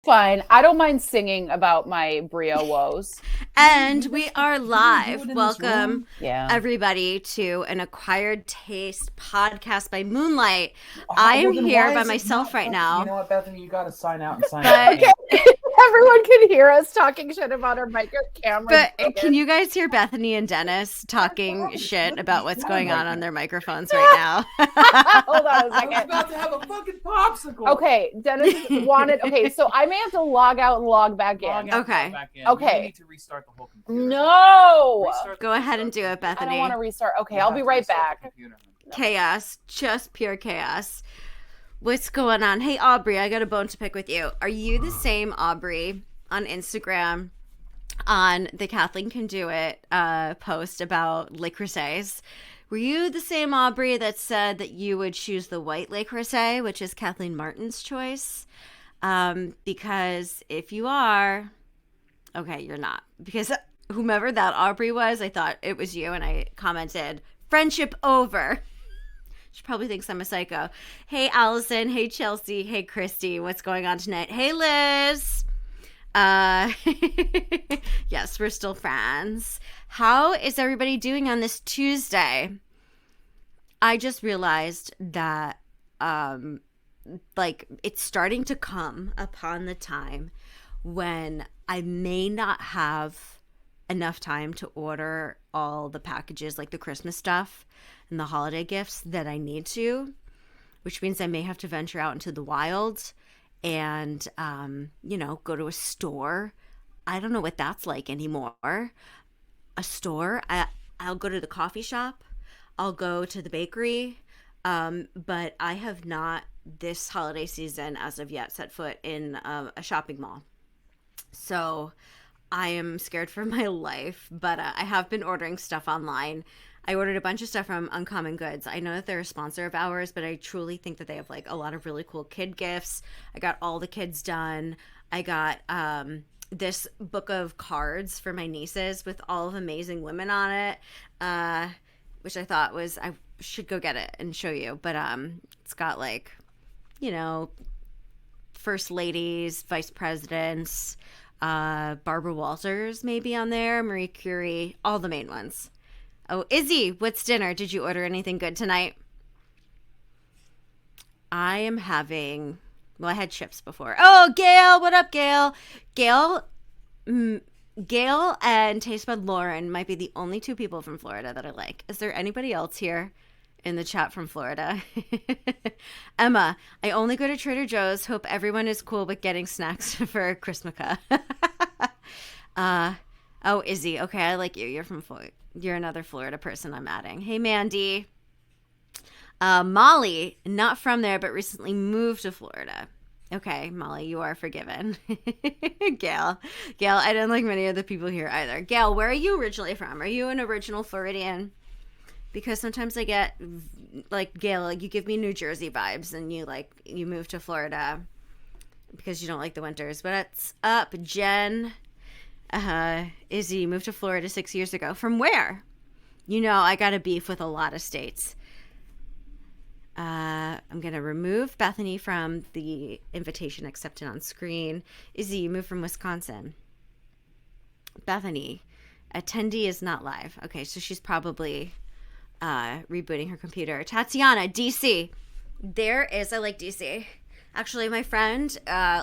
Fine. I don't mind singing about my brio woes. And we are live. Welcome, Yeah. everybody, to an Acquired Taste podcast by Moonlight. Oh, I am well, then here why by is it myself not right fucking- now. You know what, Bethany? You got to sign out and sign But- in. Everyone can hear us talking shit about our micro camera. But can you guys hear Bethany and Dennis talking shit about what's going on their microphones right now? Hold on a I was second. about to have a fucking popsicle. Okay, Dennis wanted. Okay, so I may have to log out and log back in. Log out, Okay. log back in. Okay. You need to restart the whole computer. No, Restart the- Go ahead and do it, I Bethany. don't want to restart. Okay, You I'll have be to right restart the back. computer. Chaos, just pure chaos. What's going on? Hey, Aubrey, I got a bone to pick with you. Are you the same Aubrey on Instagram on the Kathleen Can Do It post about Le Creuset? Were you the same Aubrey that said that you would choose the white Le Creuset, which is Kathleen Martin's choice? Because if you are, okay, you're not. Because whomever that Aubrey was, I thought it was you, and I commented, friendship over. She probably thinks I'm a psycho. Hey, Allison. Hey, Chelsea. Hey, Christy. What's going on tonight? Hey, Liz. Yes, we're still friends. How is everybody doing on this Tuesday? I just realized that, it's starting to come upon the time when I may not have enough time to order all the packages, like the Christmas stuff and the holiday gifts that I need to, which means I may have to venture out into the wild and, go to a store. I don't know what that's like anymore. A store. I'll go to the coffee shop. I'll go to the bakery. But I have not this holiday season as of yet set foot in a shopping mall. So I am scared for my life, but I have been ordering stuff online. I ordered a bunch of stuff from Uncommon Goods. I know that they're a sponsor of ours, but I truly think that they have like a lot of really cool kid gifts. I got all the kids done. I got this book of cards for my nieces with all of amazing women on it, which I thought was, I should go get it and show you. But it's got like, first ladies, vice presidents, Barbara Walters maybe on there, Marie Curie, all the main ones. Oh, Izzy, what's dinner? Did you order anything good tonight? I am having, I had chips before. Oh, Gail, what up, Gail? Gail and Taste Bud Lauren might be the only two people from Florida that I like. Is there anybody else here in the chat from Florida? Emma, I only go to Trader Joe's. Hope everyone is cool with getting snacks for Christmaka. Oh, Izzy. Okay, I like you. You're from Florida. You're another Florida person I'm adding. Hey, Mandy. Molly, not from there, but recently moved to Florida. Okay, Molly, you are forgiven. Gail, I don't like many of the people here either. Gail, where are you originally from? Are you an original Floridian? Because sometimes I get, like, Gail, you give me New Jersey vibes, and you moved to Florida because you don't like the winters. But what's up, Jen? Izzy, you moved to Florida 6 years ago. From where? I got a beef with a lot of states. I'm going to remove Bethany from the invitation accepted on screen. Izzy, you moved from Wisconsin. Bethany, attendee is not live. Okay, so she's probably rebooting her computer. Tatiana, DC. I like DC. Actually, my friend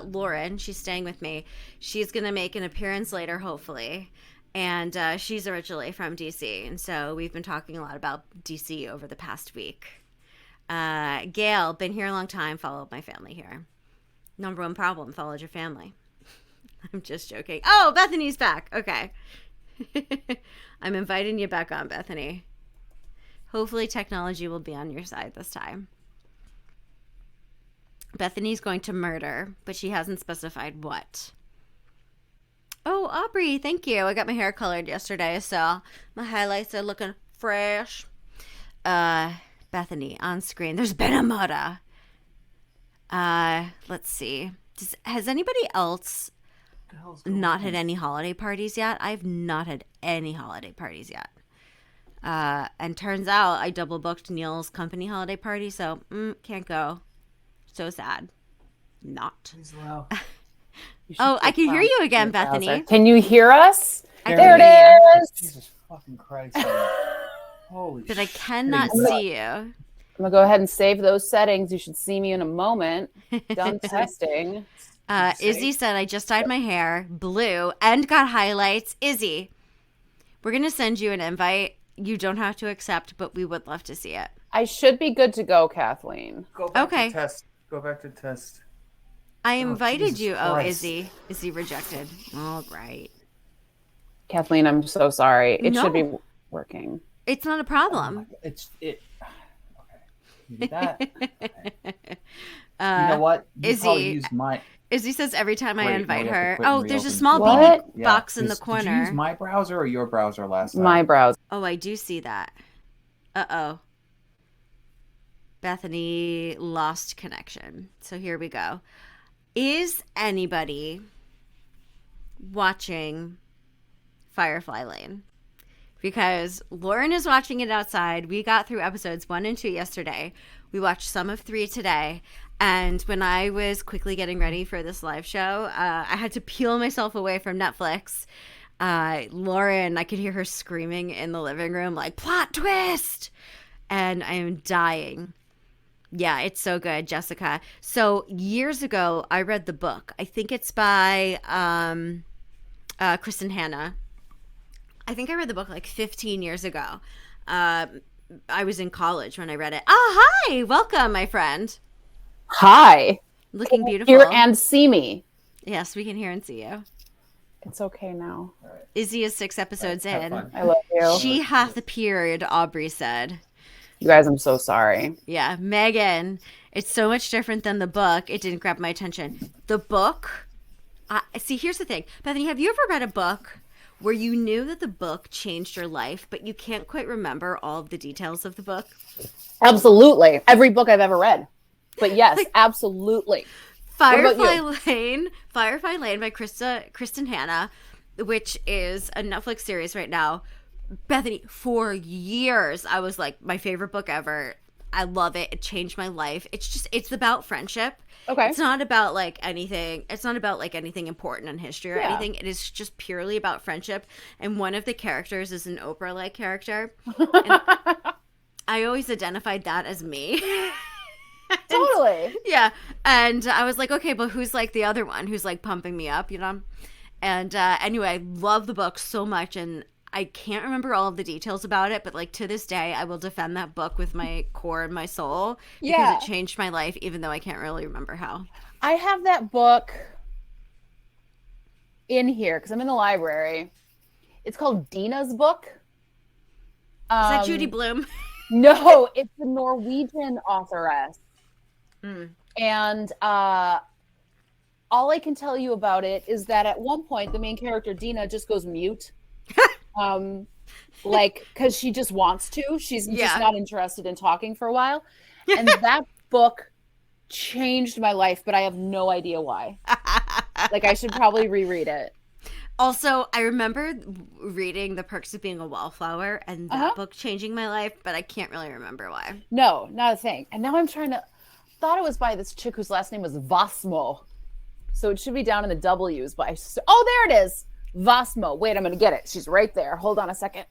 Lauren, she's staying with me. She's going to make an appearance later, hopefully. And she's originally from DC. And so we've been talking a lot about DC over the past week. Gail, been here a long time, followed my family here. Number one problem, followed your family. I'm just joking. Oh, Bethany's back. Okay. I'm inviting you back on, Bethany. Hopefully technology will be on your side this time. Bethany's going to murder, but she hasn't specified what. Oh, Aubrey, thank you. I got my hair colored yesterday, so my highlights are looking fresh. Bethany, on screen. There's been a murder. Let's see. Has anybody else not had any holiday parties yet? I've not had any holiday parties yet. And turns out I double booked Neil's company holiday party, so can't go. So sad. Not. Please allow. Oh, I can hear you again, Browser. Bethany. Can you hear us? I There can it hear you. is. Jesus fucking Christ. Holy But I shit. cannot I'm gonna- see you. I'm gonna go ahead and save those settings. You should see me in a moment. Done testing. Izzy said, I just dyed my hair blue and got highlights. Izzy, we're going to send you an invite. You don't have to accept, but we would love to see it. I should be good to go, Kathleen. Go back Okay. to test. Go back to test. I invited Jesus you. Christ. Oh, Izzy. Izzy rejected. All right. Kathleen, I'm so sorry. It No. should be working. It's not a Oh problem. my God. Okay. You did that. Okay. Uh, You know what? You Izzy- probably used my. Izzy says every time I Wait, invite we have to her. quit and Oh, there's a reopen. small What? baby box in the Did you corner. use my browser or your browser last time? My browser. Oh, I do see that. Uh-oh. Bethany lost connection. So here we go. Is anybody watching Firefly Lane? Because Lauren is watching it outside. We got through episodes 1 and 2 yesterday. We watched some of 3 today. And when I was quickly getting ready for this live show, I had to peel myself away from Netflix. Lauren, I could hear her screaming in the living room, like, plot twist! And I am dying. Yeah, it's so good, Jessica. So years ago, I read the book. I think it's by Kristen Hanna. I think I read the book like 15 years ago. I was in college when I read it. Oh, hi! Welcome, my friend. Hi. Looking beautiful. Hear and see me. Yes, we can hear and see you. It's okay now. Izzy is 6 episodes Have in. fun. I love you. She hath appeared, Aubrey said. You guys, I'm so sorry. Yeah, Megan. It's so much different than the book. It didn't grab my attention. The book. See, here's the thing. Bethany, have you ever read a book where you knew that the book changed your life, but you can't quite remember all of the details of the book? Absolutely. Every book I've ever read. But yes, absolutely. Firefly Lane by Kristen Hanna, which is a Netflix series right now. Bethany, for years, I was like, my favorite book ever. I love it. It changed my life. It's about friendship. Okay. It's not about like anything. It's not about like anything important in history or Yeah. anything. It is just purely about friendship. And one of the characters is an Oprah-like character. And I always identified that as me. Totally. Yeah. And I was like, okay, but who's like the other one who's like pumping me up, you know? And anyway, I love the book so much. And I can't remember all of the details about it, but like to this day, I will defend that book with my core and my soul because Yeah. it changed my life, even though I can't really remember how. I have that book in here because I'm in the library. It's called Dina's book. Is that Judy Bloom? No, it's the Norwegian authoress. Mm. And all I can tell you about it is that at one point, the main character, Dina, just goes mute. Like, because she just wants to. She's Yeah. just not interested in talking for a while. And that book changed my life, but I have no idea why. Like, I should probably reread it. Also, I remember reading The Perks of Being a Wallflower and that book changing my life, but I can't really remember why. No, not a thing. And now I'm trying to, thought it was by this chick whose last name was Vasmo. So it should be down in the W's, but oh, there it is. Vasmo. Wait, I'm going to get it. She's right there. Hold on a second.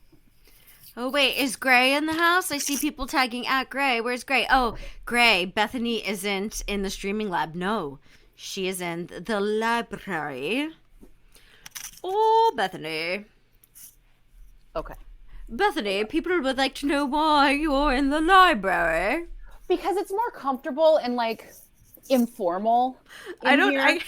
Oh, wait, is Gray in the house? I see people tagging at Gray. Where's Gray? Oh, Gray, Bethany isn't in the streaming lab. No, she is in the library. Oh, Bethany. Okay. Bethany, people would like to know why you're in the library. Because it's more comfortable and like informal. Here.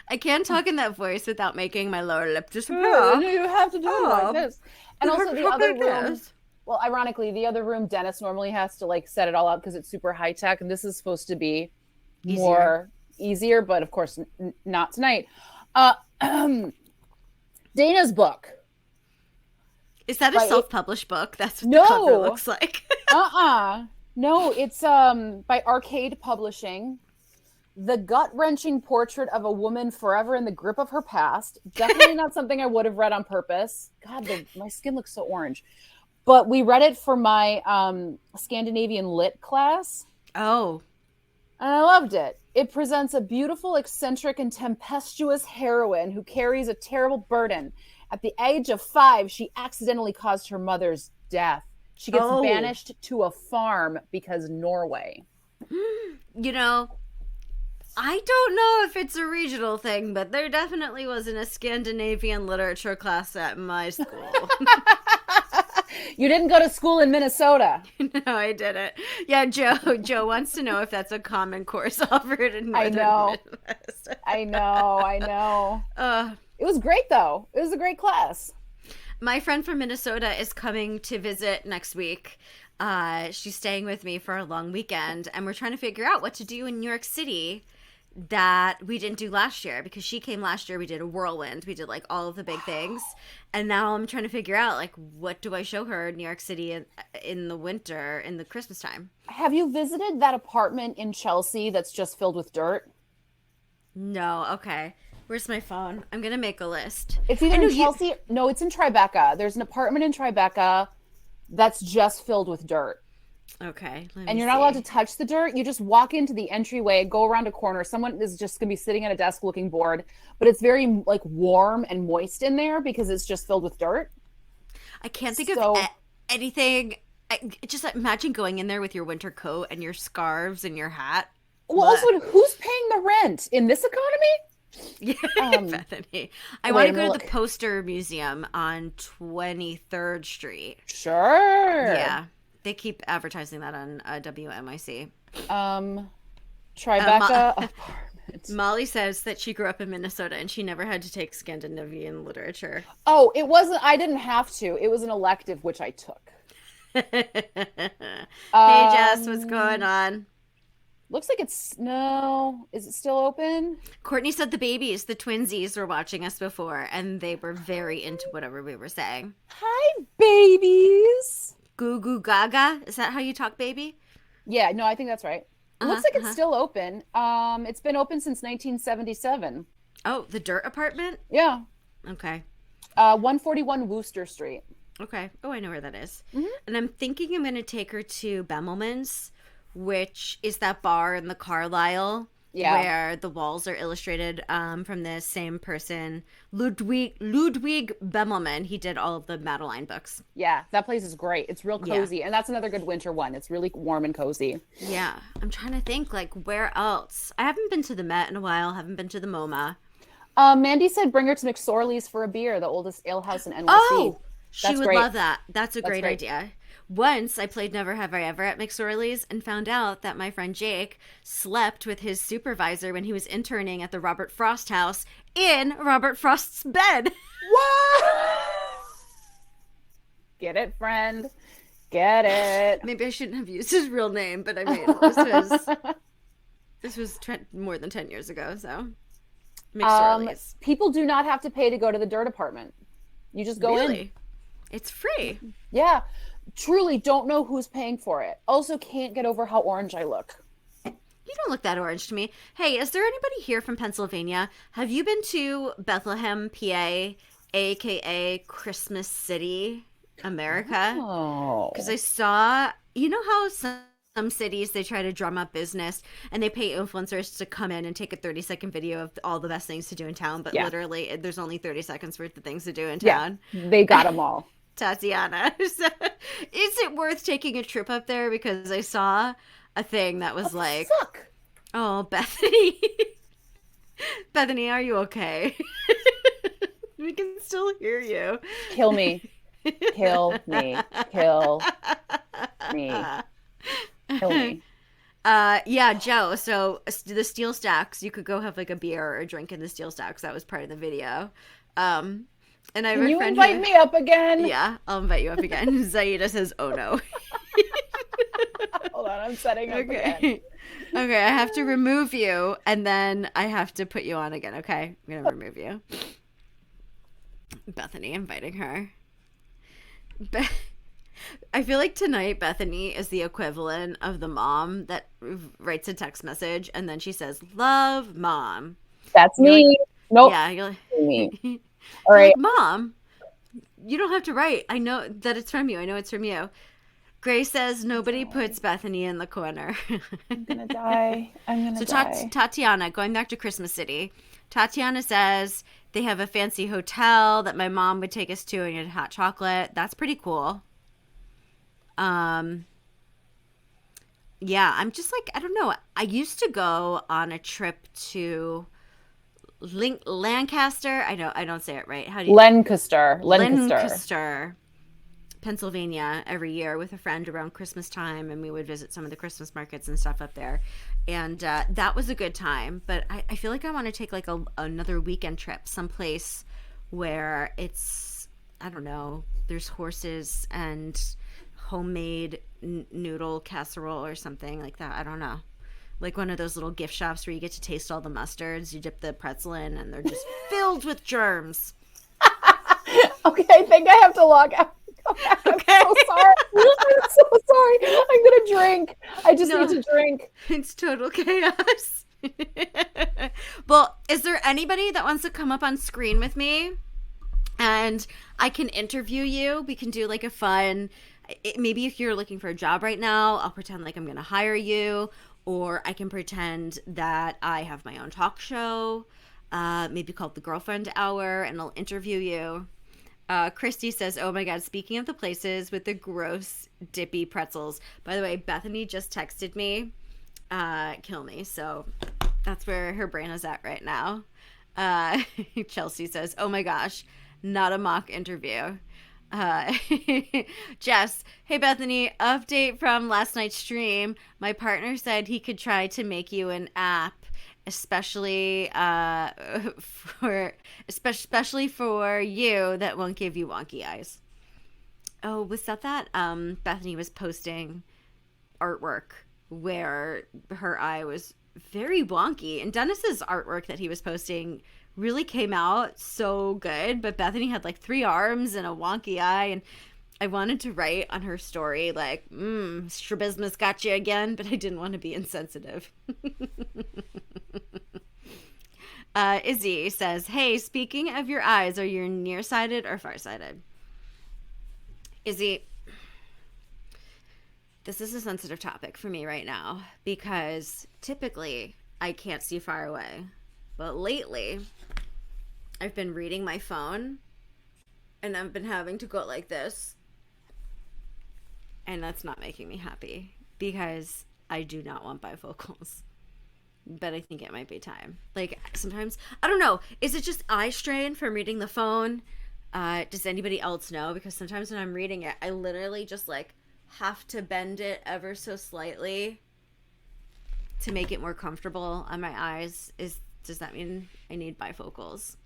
I can't talk in that voice without making my lower lip disappear. You have to do it like this. And also the other room. Yes. Well, ironically, the other room, Dennis normally has to like set it all up because it's super high tech, and this is supposed to be more easier, but of course not tonight. Dana's book. Is that a Right. self-published book? That's what No. the cover looks like. No, it's by Arcade Publishing. The gut-wrenching portrait of a woman forever in the grip of her past. Definitely not something I would have read on purpose. God, my skin looks so orange. But we read it for my Scandinavian Lit class. Oh. And I loved it. It presents a beautiful, eccentric, and tempestuous heroine who carries a terrible burden. At the age of 5, she accidentally caused her mother's death. She gets Oh, banished to a farm because Norway. you know, I don't know if it's a regional thing, but there definitely wasn't a Scandinavian literature class at my school. You didn't go to school in Minnesota. No, I didn't. Yeah, Joe wants to know if that's a common course offered in I Northern know. Midwest. I know. I know. Uh, It was great, though. It was a great class. my friend from Minnesota is coming to visit next week. She's staying with me for a long weekend, and we're trying to figure out what to do in New York City that we didn't do last year, because she came last year. We did a whirlwind. We did like all of the big things. And now I'm trying to figure out like what do I show her in New York City in the winter, in the Christmas time. Have you visited that apartment in Chelsea that's just filled with dirt? No, okay. Where's my phone? I'm gonna make a list. It's I either know in Chelsea. No, it's in Tribeca. There's an apartment in Tribeca that's just filled with dirt. Okay, let me And you're not allowed see. to touch the dirt. You just walk into the entryway, go around a corner. Someone is just going to be sitting at a desk looking bored, but it's very like warm and moist in there because it's just filled with dirt. I can't think of So, anything. Just imagine going in there with your winter coat and your scarves and your hat. well, Blech. also, who's paying the rent in this economy? Yeah, Um, Bethany. I wait, want to I'm go gonna to the look. Poster Museum on 23rd Street. Sure. Yeah, they keep advertising that on WMIC. Um, Uh, Mo- Tribeca apartment. Molly says that she grew up in Minnesota and she never had to take Scandinavian literature. Oh, it wasn't. I didn't have to. It was an elective which I took. Hey Jess, what's going on? Looks like it's no. Is it still open? Courtney said the babies, the twinsies, were watching us before and they were very into whatever we were saying. Hi, babies. Goo goo gaga? Is that how you talk, baby? Yeah, no, I think that's right. It Uh-huh, looks like it's uh-huh. still open. It's been open since 1977. Oh, the dirt apartment? Yeah. Okay. 141 Wooster Street. Okay. Oh, I know where that is. Mhm. And I'm thinking I'm going to take her to Bemmelman's, which is that bar in the Carlisle Yeah. where the walls are illustrated from the same person, Ludwig Bemmelman. He did all of the Madeline books. Yeah, that place is great. It's real Yeah. cozy. And that's another good winter one. It's really warm and cozy. Yeah. I'm trying to think, like, where else? I haven't been to the Met in a while. Haven't been to the MoMA. Mandy said bring her to McSorley's for a beer, the oldest ale house in NYC. Oh, she That's would great. love that. That's a great great. idea. Once I played Never Have I Ever at McSorley's and found out that my friend Jake slept with his supervisor when he was interning at the Robert Frost house in Robert Frost's bed. What? Get it, friend. Get it. Maybe I shouldn't have used his real name, but I mean, this was more than 10 years ago, so McSorley's. People do not have to pay to go to the dirt apartment. You just go in. Really? It's free. Yeah. Truly don't know who's paying for it. Also can't get over how orange I look. You don't look that orange to me. Hey, is there anybody here from Pennsylvania? Have you been to Bethlehem, PA, aka Christmas City, America? Oh. Because I saw, you know how some cities they try to drum up business and they pay influencers to come in and take a 30-second video of all the best things to do in town, but Yeah. literally there's only 30 seconds worth of things to do in Yeah. town. They got them all. Tatiana. So, is it worth taking a trip up there? Because I saw a thing that was like, Fuck. oh, Bethany. Bethany, are you okay? We can still hear you. Kill me. Kill me. Kill me. Kill me. Yeah, Joe. So the steel stacks, you could go have like a beer or a drink in the steel stacks. That was part of the video. And I have Can a you friend invite who, me up again? yeah, I'll invite you up again. Zaida says, "Oh no." Hold on, I'm setting up again. Okay. Okay, I have to remove you, and then I have to put you on again. Okay, I'm gonna remove you. Bethany inviting her. I feel like tonight Bethany is the equivalent of the mom that writes a text message and then she says, "Love, mom." That's You're me. Nope. Yeah, you're Me. like, All right. Mom, you don't have to write. I know that it's from you. I know it's from you. Grace says nobody puts Bethany in the corner. I'm gonna die. I'm gonna die. Tatiana, going back to Christmas City, Tatiana says they have a fancy hotel that my mom would take us to and get hot chocolate. That's pretty cool. Yeah, I'm just like, I don't know. I used to go on a trip to Lancaster. I don't say it right. How do you? Lancaster, Pennsylvania, every year with a friend around Christmas time, and we would visit some of the Christmas markets and stuff up there, and that was a good time. But I feel like I want to take like another weekend trip someplace where it's, I don't know, there's horses and homemade noodle casserole or something like that. I don't know, like one of those little gift shops where you get to taste all the mustards. You dip the pretzel in and they're just filled with germs. Okay, I think I have to log out. Okay. I'm so sorry. I'm so sorry. I'm gonna drink. I just need to drink. It's total chaos. Well, is there anybody that wants to come up on screen with me and I can interview you? We can do like a fun, maybe if you're looking for a job right now, I'll pretend like I'm gonna hire you, or I can pretend that I have my own talk show, maybe called the Girlfriend Hour, and I'll interview you. Christy says, oh my God, speaking of the places with the gross dippy pretzels. By the way, Bethany just texted me, kill me. So that's where her brain is at right now. Chelsea says, oh my gosh, not a mock interview. Jess, hey Bethany, update from last night's stream. My partner said he could try to make you an app, especially for you, that won't give you wonky eyes. Oh, was that Bethany was posting artwork where her eye was very wonky, and Dennis's artwork that he was posting really came out so good, but Bethany had like 3 arms and a wonky eye, and I wanted to write on her story like, strabismus got you again, but I didn't want to be insensitive. Izzy says, hey, speaking of your eyes, are you nearsighted or farsighted? Izzy, this is a sensitive topic for me right now because typically I can't see far away. But lately, I've been reading my phone and I've been having to go like this. And that's not making me happy because I do not want bifocals. But I think it might be time. Like sometimes, I don't know. Is it just eye strain from reading the phone? Does anybody else know? Because sometimes when I'm reading it, I literally just like have to bend it ever so slightly to make it more comfortable on my eyes. Does that mean I need bifocals?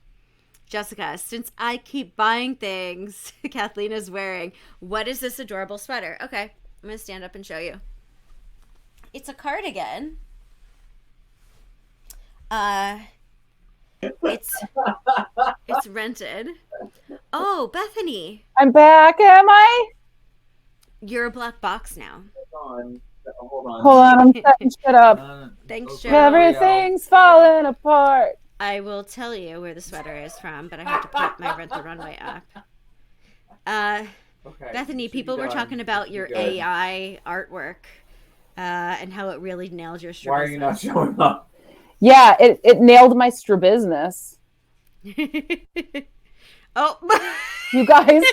Jessica, since I keep buying things Kathleen is wearing, what is this adorable sweater? Okay, I'm going to stand up and show you. It's a cardigan. It's rented. Oh, Bethany. I'm back, am I? You're a black box now. Hold on. Hold on, I'm setting shit up. Thanks, Joe. Everything's falling apart. I will tell you where the sweater is from, but I have to put my Rent the Runway app. Okay, Bethany, people were talking about your AI artwork and how it really nailed your strabismus. Why are you not showing up? Yeah, it nailed my strabismus. Oh. You guys.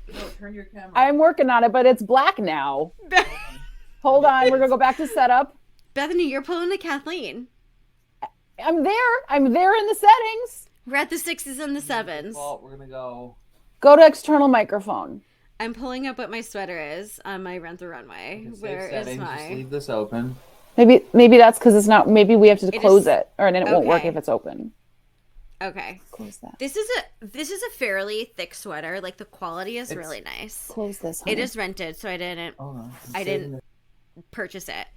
No, turn your camera. I'm working on it, but it's black now. Hold on, we're going to go back to setup. Bethany, you're pulling a Kathleen. I'm there in the settings. We're at the 6s and the 7s. Well, we're going to Go to external microphone. I'm pulling up what my sweater is on my Rent the Runway. Where is my... Just leave this open. Maybe that's because it's not. Maybe we have to close it, or then it won't work if it's open. Okay. Close that. This is a fairly thick sweater. Like the quality is really nice. Close this. It is rented, so I didn't purchase it.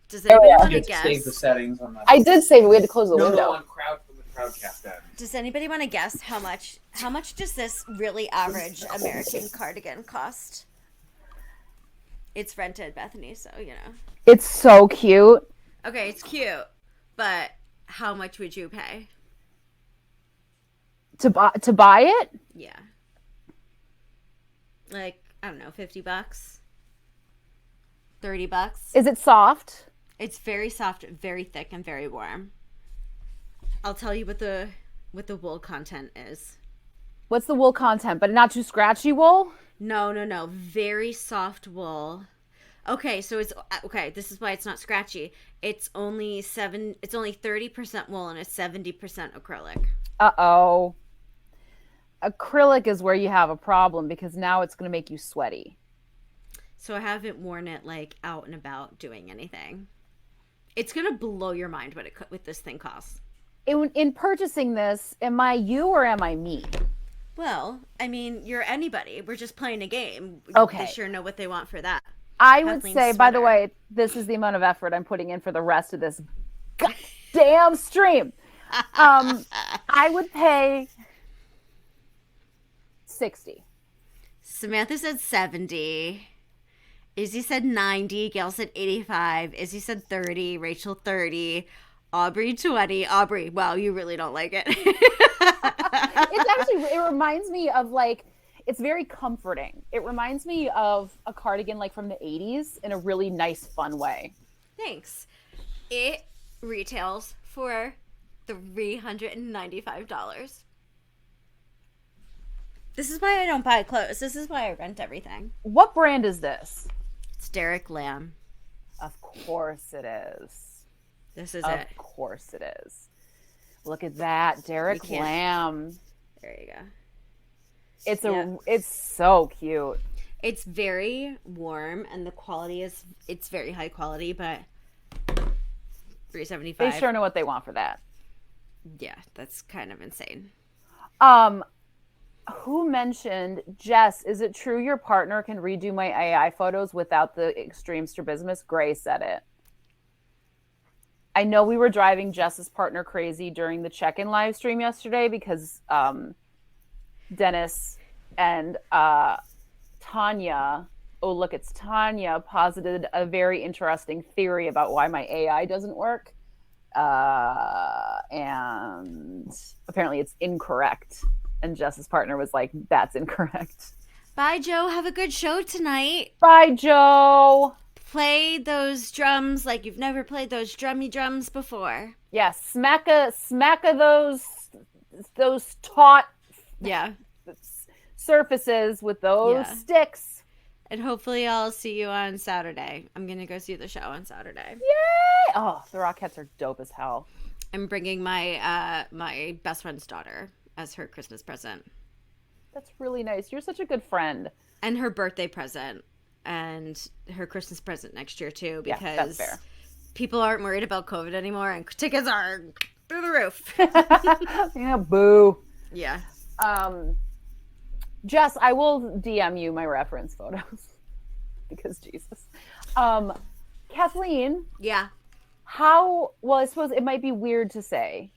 Does Oh, anybody yeah. want to You guess? save the settings on that. I did save it. We had to close the window. No, on crowd from the crowdcast end. Does anybody want to guess how much does this really average American cardigan cost? It's rented, Bethany, so you know. It's so cute. Okay, it's cute, but how much would you pay? To buy it? Yeah. Like, I don't know, $50? $30. Is it soft? It's very soft, very thick, and very warm. I'll tell you what the wool content is. What's the wool content? But not too scratchy wool? No. Very soft wool. Okay, so it's okay. This is why it's not scratchy. It's only 30% wool and it's 70% acrylic. Uh-oh. Acrylic is where you have a problem because now it's going to make you sweaty. So I haven't worn it like out and about doing anything. It's going to blow your mind what this thing costs. In purchasing this, am I you or am I me? Well, I mean, you're anybody. We're just playing a game. Okay. They sure know what they want for that. I would Kathleen's say, by the sweater. way, this is the amount of effort I'm putting in for the rest of this goddamn stream. I would pay 60. Samantha said 70. Izzy said 90. Gail said 85. Izzy said 30. Rachel 30. Aubrey 20. Aubrey, wow, you really don't like it. It reminds me of like, it's very comforting. It reminds me of a cardigan like from the 80s in a really nice, fun way. Thanks. It retails for $395. This is why I don't buy clothes. This is why I rent everything. What brand is this? It's Derek Lamb. Of course it is. This is Of it. course it is. Look at that, Derek can't- Lamb. There you go. It's so cute. It's very warm and the quality it's very high quality, but $375. They sure know what they want for that. Yeah, that's kind of insane. Who mentioned, Jess, is it true your partner can redo my AI photos without the extreme strabismus? Gray said it. I know we were driving Jess's partner crazy during the check-in live stream yesterday because Dennis and Tanya, oh look, it's Tanya, posited a very interesting theory about why my AI doesn't work. And apparently it's incorrect. And Jess's partner was like, that's incorrect. Bye, Joe. Have a good show tonight. Bye, Joe. Play those drums like you've never played those drummy drums before. Yeah, smack a those taut Yeah. surfaces with those Yeah. sticks. And hopefully I'll see you on Saturday. I'm going to go see the show on Saturday. Yay! Oh, the Rockettes are dope as hell. I'm bringing my my best friend's daughter as her Christmas present. That's really nice. You're such a good friend. And her birthday present. And her Christmas present next year, too. Because Yeah, that's fair. people aren't worried about COVID anymore. And tickets are through the roof. Yeah, boo. Yeah. Jess, I will DM you my reference photos. Because Jesus. Kathleen, Yeah. well, I suppose it might be weird to say.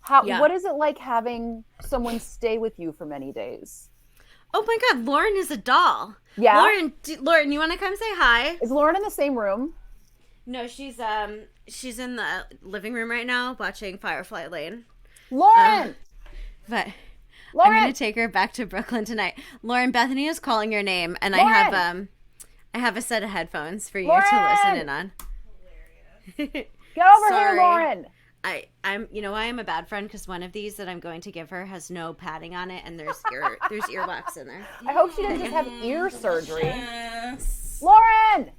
What is it like having someone stay with you for many days? Oh my God, Lauren is a doll. Yeah? Lauren, you want to come say hi? Is Lauren in the same room? No, she's in the living room right now watching Firefly Lane. Lauren! But Lauren! I'm gonna take her back to Brooklyn tonight. Lauren, Bethany is calling your name, and Lauren! I have a set of headphones for you Lauren! to listen in on. Get over Sorry. here, Lauren! I'm you know why I'm a bad friend, because one of these that I'm going to give her has no padding on it, and there's earwax in there. I hope she doesn't just have ear surgery. Yes. Lauren!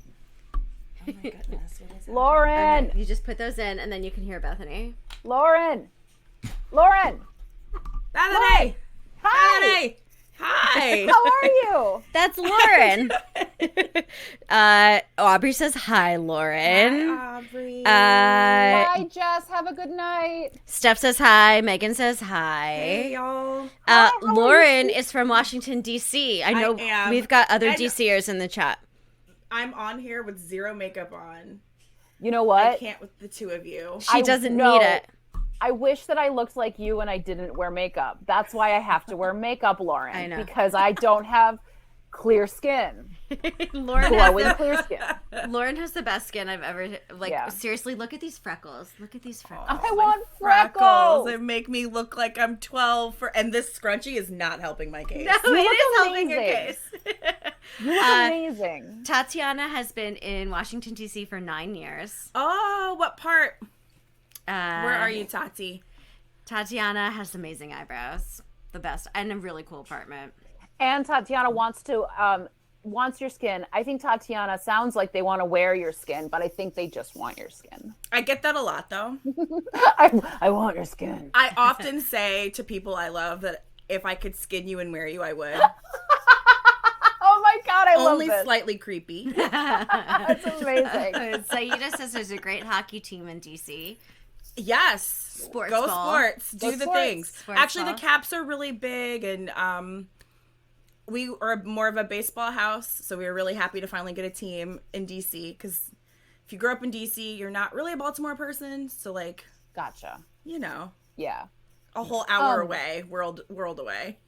Oh my goodness. What is it? Lauren! Okay, you just put those in, and then you can hear Bethany. Lauren! Lauren! Bethany! Hi! Bethany! Hi! How are you? That's Lauren. Aubrey says hi, Lauren. Hi, Aubrey. Bye, Jess. Have a good night. Steph says hi. Megan says hi. Hey, y'all. Hi, how are Lauren you? is from Washington, D.C. I know am. we've got other And- DCers in the chat. I'm on here with zero makeup on. You know I what? can't with the two of you. She doesn't know. need it. I wish that I looked like you and I didn't wear makeup. That's why I have to wear makeup, Lauren. I know. Because I don't have clear skin. Lauren, Glowing has clear skin. Lauren has the best skin I've ever, Yeah. Seriously, look at these freckles. Look at these freckles. I want freckles. They make me look like I'm 12 and this scrunchie is not helping my case. No, You it look is helping your amazing. case. You look amazing. Tatiana has been in Washington, D.C. for 9 years. Oh, what part? Where Where are you, Tati? Tatiana has amazing eyebrows. The best. And a really cool apartment. And Tatiana wants your skin. I think Tatiana sounds like they want to wear your skin, but I think they just want your skin. I get that a lot, though. I want your skin. I often say to people I love that if I could skin you and wear you, I would. Oh my God, I love Only this. slightly creepy. That's amazing. Saida says there's a great hockey team in D.C. Yes. Sports Go ball. sports. Go Do the sports. things. Sports Actually, ball. the Caps are really big, and we are more of a baseball house, so we were really happy to finally get a team in DC, because if you grow up in DC, you're not really a Baltimore person, so, like, Gotcha. you know, Yeah. a whole hour away, world away.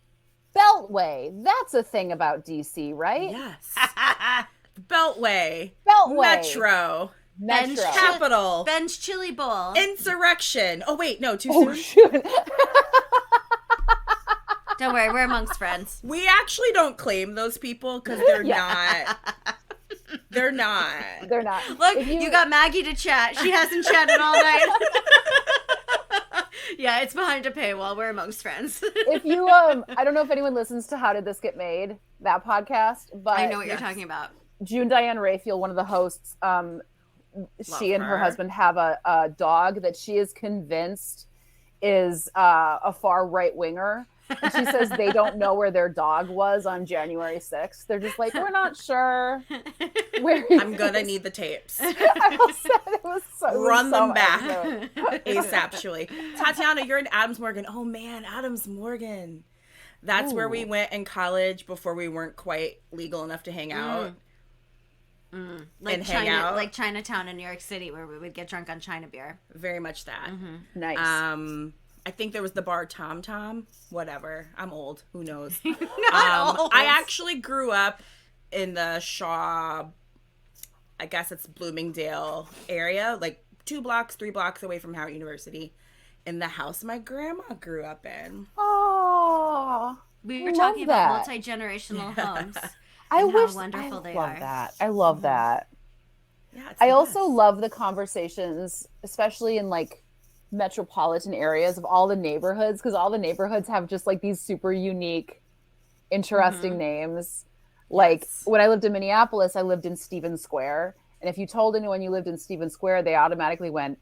Beltway. That's a thing about DC, right? Yes. Beltway. Beltway. Metro. Metro. Capital. Ben's Chili Bowl. Insurrection. Oh, wait, no, too Oh, soon? shoot. Don't worry, we're amongst friends. We actually don't claim those people because they're not. They're not. They're not. Look, If you got Maggie to chat. She hasn't chatted all night. Yeah, it's behind a paywall. We're amongst friends. If you I don't know if anyone listens to How Did This Get Made, that podcast, but I know what you're talking about. June Diane Raphael, one of the hosts, she and her her. husband have a dog that she is convinced is a far right winger. And she says they don't know where their dog was on January 6th. They're just like, we're not sure where he I'm gonna is." need the tapes. I said it was so, Run them so back accurate. ASAP, Julie. Tatiana, you're in Adams Morgan. Oh man, Adams Morgan. That's where we Ooh. went in college before we weren't quite legal enough to hang out. Like And hang out. like Chinatown in New York City, where we would get drunk on China beer. Very much that. Nice. I think there was the bar Tom Tom. Whatever. I'm old. Who knows? Old. I actually grew up in the Shaw, I guess it's Bloomingdale area, like 3 blocks away from Howard University, in the house my grandma grew up in. Oh, We were love talking about that. multi-generational homes. I and how wish wonderful I they love are. that. I love that. Yeah, it's I the also best. love the conversations, especially in like metropolitan areas of all the neighborhoods, because all the neighborhoods have just like these super unique, interesting names. Like Yes. when I lived in Minneapolis, I lived in Stevens Square. And if you told anyone you lived in Stevens Square, they automatically went,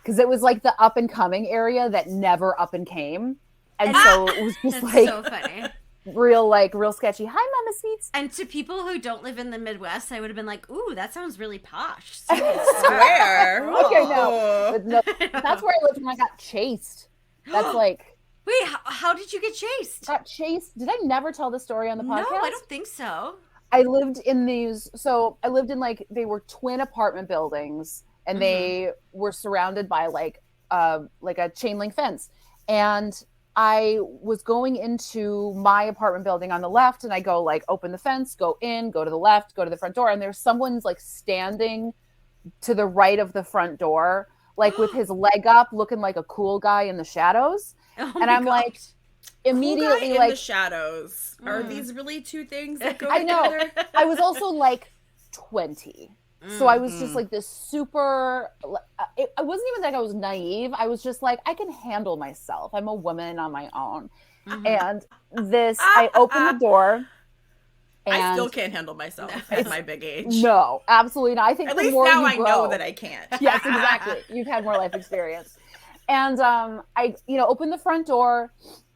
because it was like the up and coming area that never up and came. And so it was just That's like so funny. real sketchy. Hi, Mama Sweets. And to people who don't live in the Midwest, I would have been like, "Ooh, that sounds really posh." Where? Okay, no. Oh. But no, that's where I lived when I got chased. That's like, Wait, how did you get chased? got chased. Did I never tell the story on the podcast? No, I don't think so. I lived in like, they were twin apartment buildings, and they were surrounded by like a chain link fence. And I was going into my apartment building on the left, and I go like, open the fence, go in, go to the left, go to the front door. And there's someone's like standing to the right of the front door, like with his leg up, looking like a cool guy in the shadows. Oh And my I'm like, gosh. immediately Cool guy in like, the shadows. Are these really two things that go I know. together? I was also like 20. So I was just like this super, I wasn't even like I was naive. I was just like, I can handle myself. I'm a woman on my own. And I opened the door. And I still can't handle myself at my big age. No, absolutely not. I think At the least more now you I grow, know that I can't. Yes, exactly. You've had more life experience. And I, opened the front door,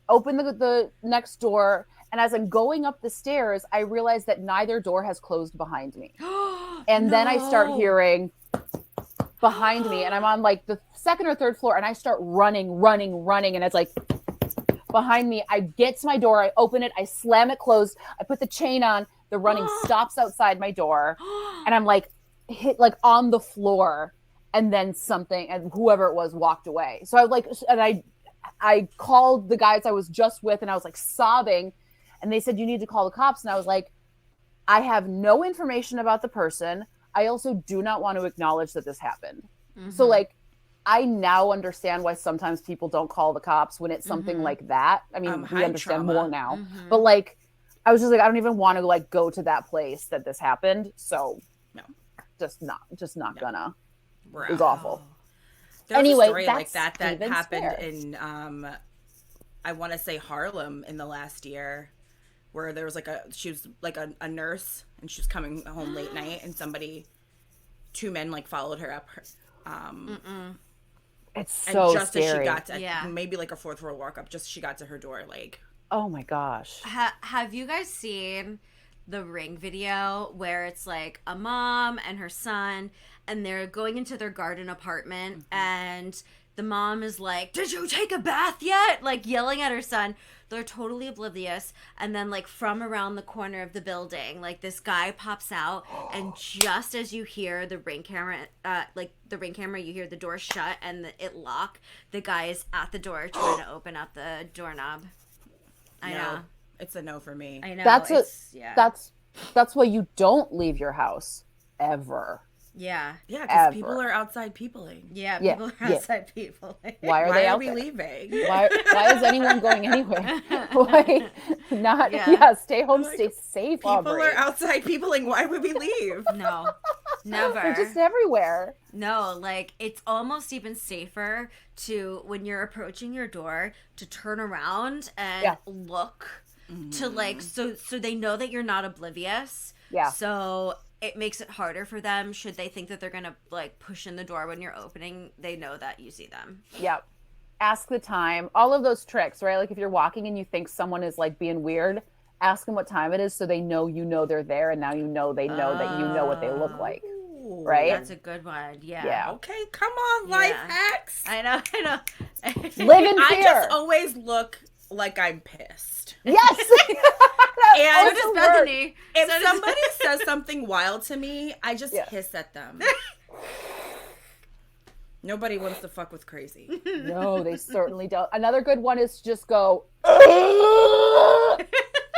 opened the next door. And as I'm going up the stairs, I realize that neither door has closed behind me. And then I start hearing behind me, and I'm on like the second or third floor, and I start running. And it's like behind me. I get to my door, I open it, I slam it closed, I put the chain on, the running stops outside my door, and I'm like hit like on the floor, and then something, and whoever it was walked away. So I like, and I called the guys I was just with, and I was like sobbing, and they said, you need to call the cops. And I was like, I have no information about the person. I also do not want to acknowledge that this happened. So like, I now understand why sometimes people don't call the cops when it's something like that. I mean, we high understand trauma. more now, but like, I was just like, I don't even want to like go to that place that this happened. So No. just not gonna. We're It was out. awful. There's Anyway, a story like that's that Steven happened Square. in I want to say Harlem in the last year, where there was like she was like a nurse and she was coming home late night and two men like followed her up. It's And so just as she scary. got to Yeah. maybe like a fourth floor walk up, just as she got to her door, like Oh my gosh. Have you guys seen the Ring video where it's like a mom and her son and they're going into their garden apartment and the mom is like, "Did you take a bath yet?" Like yelling at her son. They're totally oblivious. And then like from around the corner of the building, like this guy pops out and just as you hear the Ring camera, you hear the door shut and it lock, the guy is at the door trying to open up the doorknob. I know. It's a no for me. I know. That's why you don't leave your house ever. Yeah. Yeah, because Ever. people are outside peopling. Yeah, Yeah, people are yeah. outside people. Why are Why they are out we there? leaving? Why is anyone going anywhere? Why not? Yeah. Yeah, stay home, stay safe. People Aubrey. are outside peopling. Why would we leave? No, never. They're just everywhere. No, like it's almost even safer to when you're approaching your door to turn around and Yeah. look to like so they know that you're not oblivious. Yeah. So it makes it harder for them should they think that they're gonna like push in the door when you're opening. They know that you see them. Yep. Ask the time. All of those tricks, right? Like if you're walking and you think someone is like being weird, ask them what time it is so they know they're there, and now they know that you know what they look like. Ooh, Right? That's a good one. Yeah. Yeah. Okay, come on, life Yeah. hacks. I know. Live in I fear. just always look like I'm pissed. Yes. And So does Bethany. if So does- somebody says something wild to me, I just Yeah. hiss at them. Nobody wants to fuck with crazy. No, they certainly don't. Another good one is to just go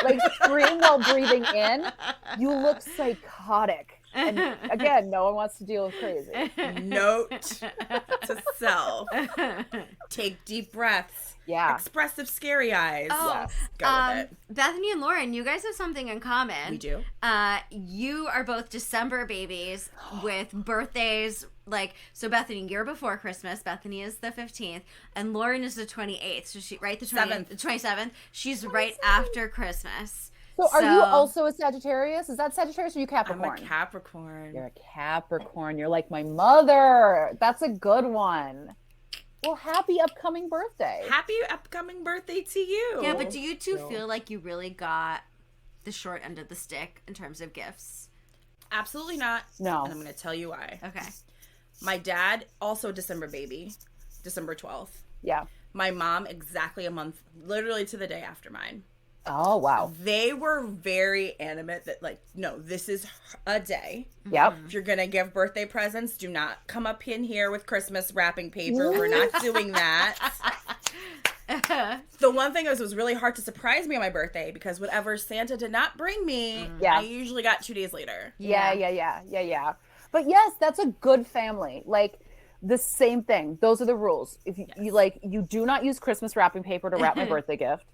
like scream while breathing in. You look psychotic. And again, no one wants to deal with crazy. Note to self. Take deep breaths. Yeah. Expressive scary eyes. Oh, Go with it. Bethany and Lauren, you guys have something in common. We do. You are both December babies with birthdays so Bethany, you're before Christmas. Bethany is the 15th, and Lauren is the 28th. So the 27th. She's right after Christmas. So are you also a Sagittarius? Is that Sagittarius or are you I'm Capricorn? a Capricorn. You're a Capricorn. You're like my mother. That's a good one. Well, happy upcoming birthday. Happy upcoming birthday to you. Yeah, but do you two feel like you really got the short end of the stick in terms of gifts? Absolutely not. No. And I'm going to tell you why. Okay. My dad, also a December baby, December 12th. Yeah. My mom, exactly a month, literally to the day after mine. Oh, wow. They were very animate that, like, no, this is a day. Yep. If you're going to give birthday presents, do not come up in here with Christmas wrapping paper. We're not doing that. The one thing is, it was really hard to surprise me on my birthday because whatever Santa did not bring me, Yeah. I usually got 2 days later. Yeah. But yes, that's a good family. Like the same thing. Those are the rules. If you do not use Christmas wrapping paper to wrap my birthday gift.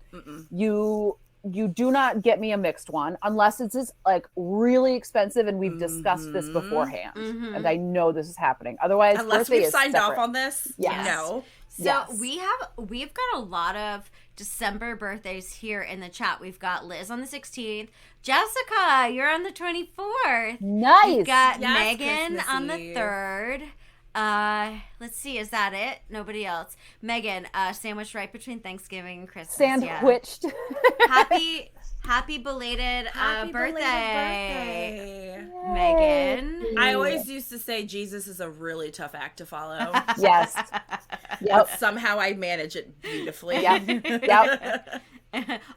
You do not get me a mixed one unless it's just like really expensive and we've discussed this beforehand and I know this is happening. Otherwise, Unless birthday we've is signed separate. off on this, Yes. no. So Yes. we've got a lot of December birthdays here in the chat. We've got Liz on the 16th. Jessica, you're on the 24th. Nice. We've got Yes, Megan Christmas on the Eve. 3rd. Let's see, is that it? Nobody else. Megan, sandwiched right between Thanksgiving and Christmas. Yeah. Sandwiched. Happy belated Happy birthday, belated birthday. Megan. I always used to say Jesus is a really tough act to follow. Yes. Yep. Somehow I manage it beautifully. Yep.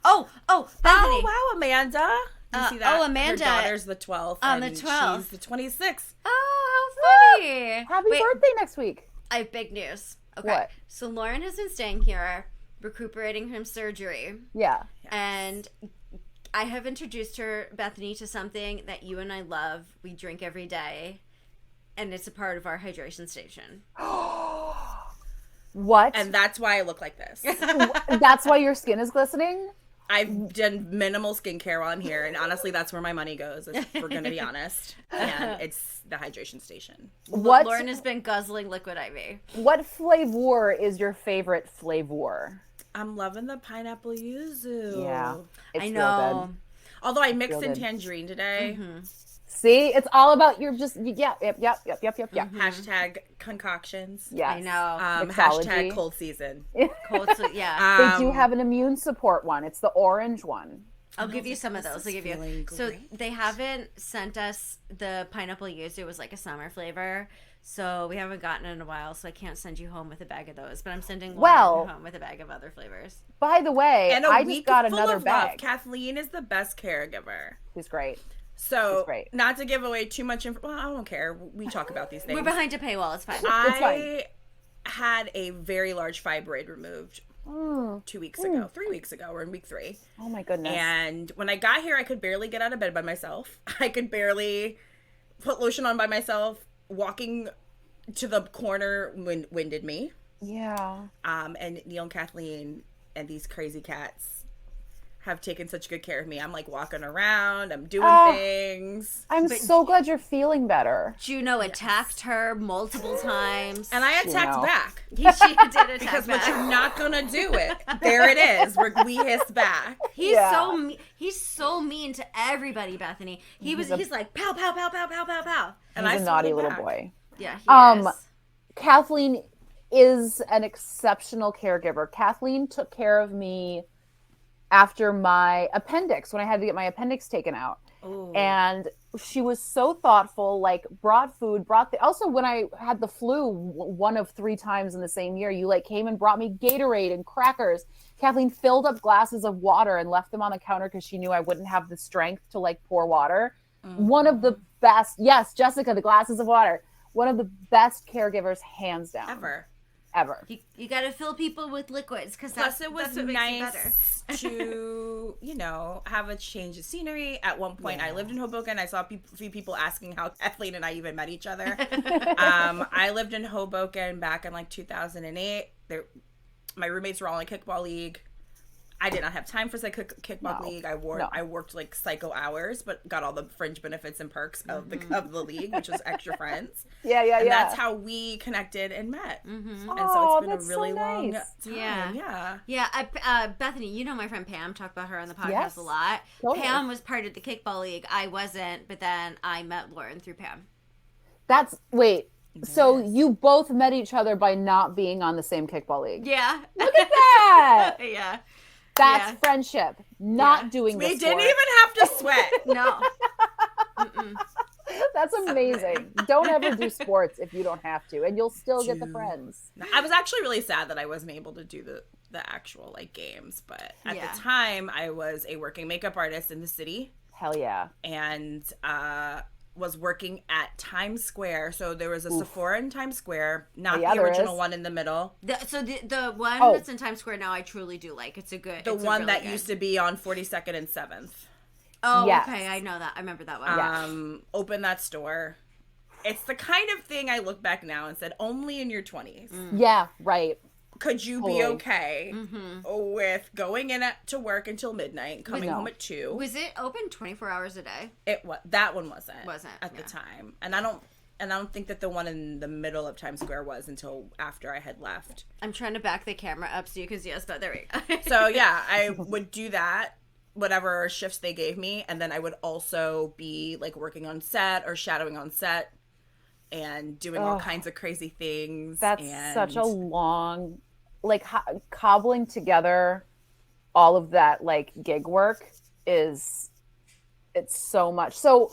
Oh, Bethany. Oh, wow, Amanda. You see that? oh, Amanda. Her daughter's the 12th. On the and 12th. She's the 26th. Oh, how funny. Happy Wait, birthday next week. I have big news. Okay. What? So Lauren has been staying here, recuperating from surgery, Yeah. and I have introduced her, Bethany, to something that you and I love. We drink every day, and it's a part of our hydration station. What? And that's why I look like this. That's why your skin is glistening? I've done minimal skincare while I'm here, and honestly, that's where my money goes, if we're going to be honest. And it's the hydration station. What Lauren has been guzzling liquid IV. what flavor is your favorite flavor? I'm loving the pineapple yuzu. Yeah, it's I real know. good. Although I mixed real in good. tangerine today. See, it's all about your just yep. Hashtag concoctions. Yes. I know. Mixology. Hashtag cold season. Cold, so, yeah. They do have an immune support one. It's the orange one. I'll give you some of those. I'll give you. feeling So great. they haven't sent us the pineapple yuzu. It was like a summer flavor. So we haven't gotten it in a while. So I can't send you home with a bag of those. But I'm sending Lauren home with a bag of other flavors. By the way, And a I week just got full another of love. bag. Kathleen is the best caregiver. She's great. So, She's great. not to give away too much well, I don't care. We talk about these things. We're behind a paywall. It's fine. I had a very large fibroid removed 2 weeks ago, 3 weeks ago. We're in week 3. Oh my goodness. And when I got here, I could barely get out of bed by myself. I could barely put lotion on by myself. Walking to the corner winded me. Yeah. And Neil and Kathleen and these crazy cats have taken such good care of me. I'm like walking around. I'm doing things. I'm so glad you're feeling better. Juno attacked her multiple times. And I attacked Juno. back. She did attack Because when back. you're not going to do it, there it is. We hiss back. He's Yeah. he's so mean to everybody, Bethany. He's like pow pow pow pow pow pow pow. And He's I a naughty swallowed little back. boy. Yeah, he is. Kathleen is an exceptional caregiver. Kathleen took care of me after my appendix, when I had to get my appendix taken out. Ooh. And she was so thoughtful, like brought food, also when I had the flu one of 3 times in the same year, you like came and brought me Gatorade and crackers. Kathleen filled up glasses of water and left them on the counter because she knew I wouldn't have the strength to like pour water. One of the best, yes, Jessica, the glasses of water, one of the best caregivers, hands down. Ever. You got to fill people with liquids because Plus, it was that's what makes it better. nice to, have a change of scenery. At one point, I lived in Hoboken. I saw a few people asking how Kathleen and I even met each other. I lived in Hoboken back in like 2008. My roommates were all in kickball league. I did not have time for kickball league. I worked like psycho hours, but got all the fringe benefits and perks of the league, which was extra friends. Yeah. And that's how we connected and met. Mm-hmm. And so it's been a that's really so long nice. time. Yeah. Bethany, you know my friend Pam, talk about her on the podcast Yes. a lot. Totally. Pam was part of the kickball league. I wasn't, but then I met Lauren through Pam. So you both met each other by not being on the same kickball league. Yeah. Look at that. Yeah. That's Yeah. friendship. Not doing We this. didn't even have to sweat. No. That's amazing. Don't ever do sports if you don't have to, and you'll still get the friends. I was actually really sad that I wasn't able to do the actual like games, but at the time I was a working makeup artist in the city. Hell yeah. And was working at Times Square. So there was a Sephora in Times Square, not the there original is. one in the middle. The one Oh. that's in Times Square now, I truly do like. It's a good. The one that used to be on 42nd and 7th. Oh, Yes. okay. I know that. I remember that one. Open that store. It's the kind of thing I look back now and said, only in your 20s. Yeah, right. Could you Totally. be okay with going in to work until midnight, coming No. home at 2? Was it open 24 hours a day? That one wasn't at the yeah. time, and I don't think that the one in the middle of Times Square was until after I had left. I'm trying to back the camera up so you can see us, but there we go. So yeah, I would do that, whatever shifts they gave me, and then I would also be like working on set or shadowing on set and doing all kinds of crazy things. That's such a long, like cobbling together all of that like gig work it's so much. So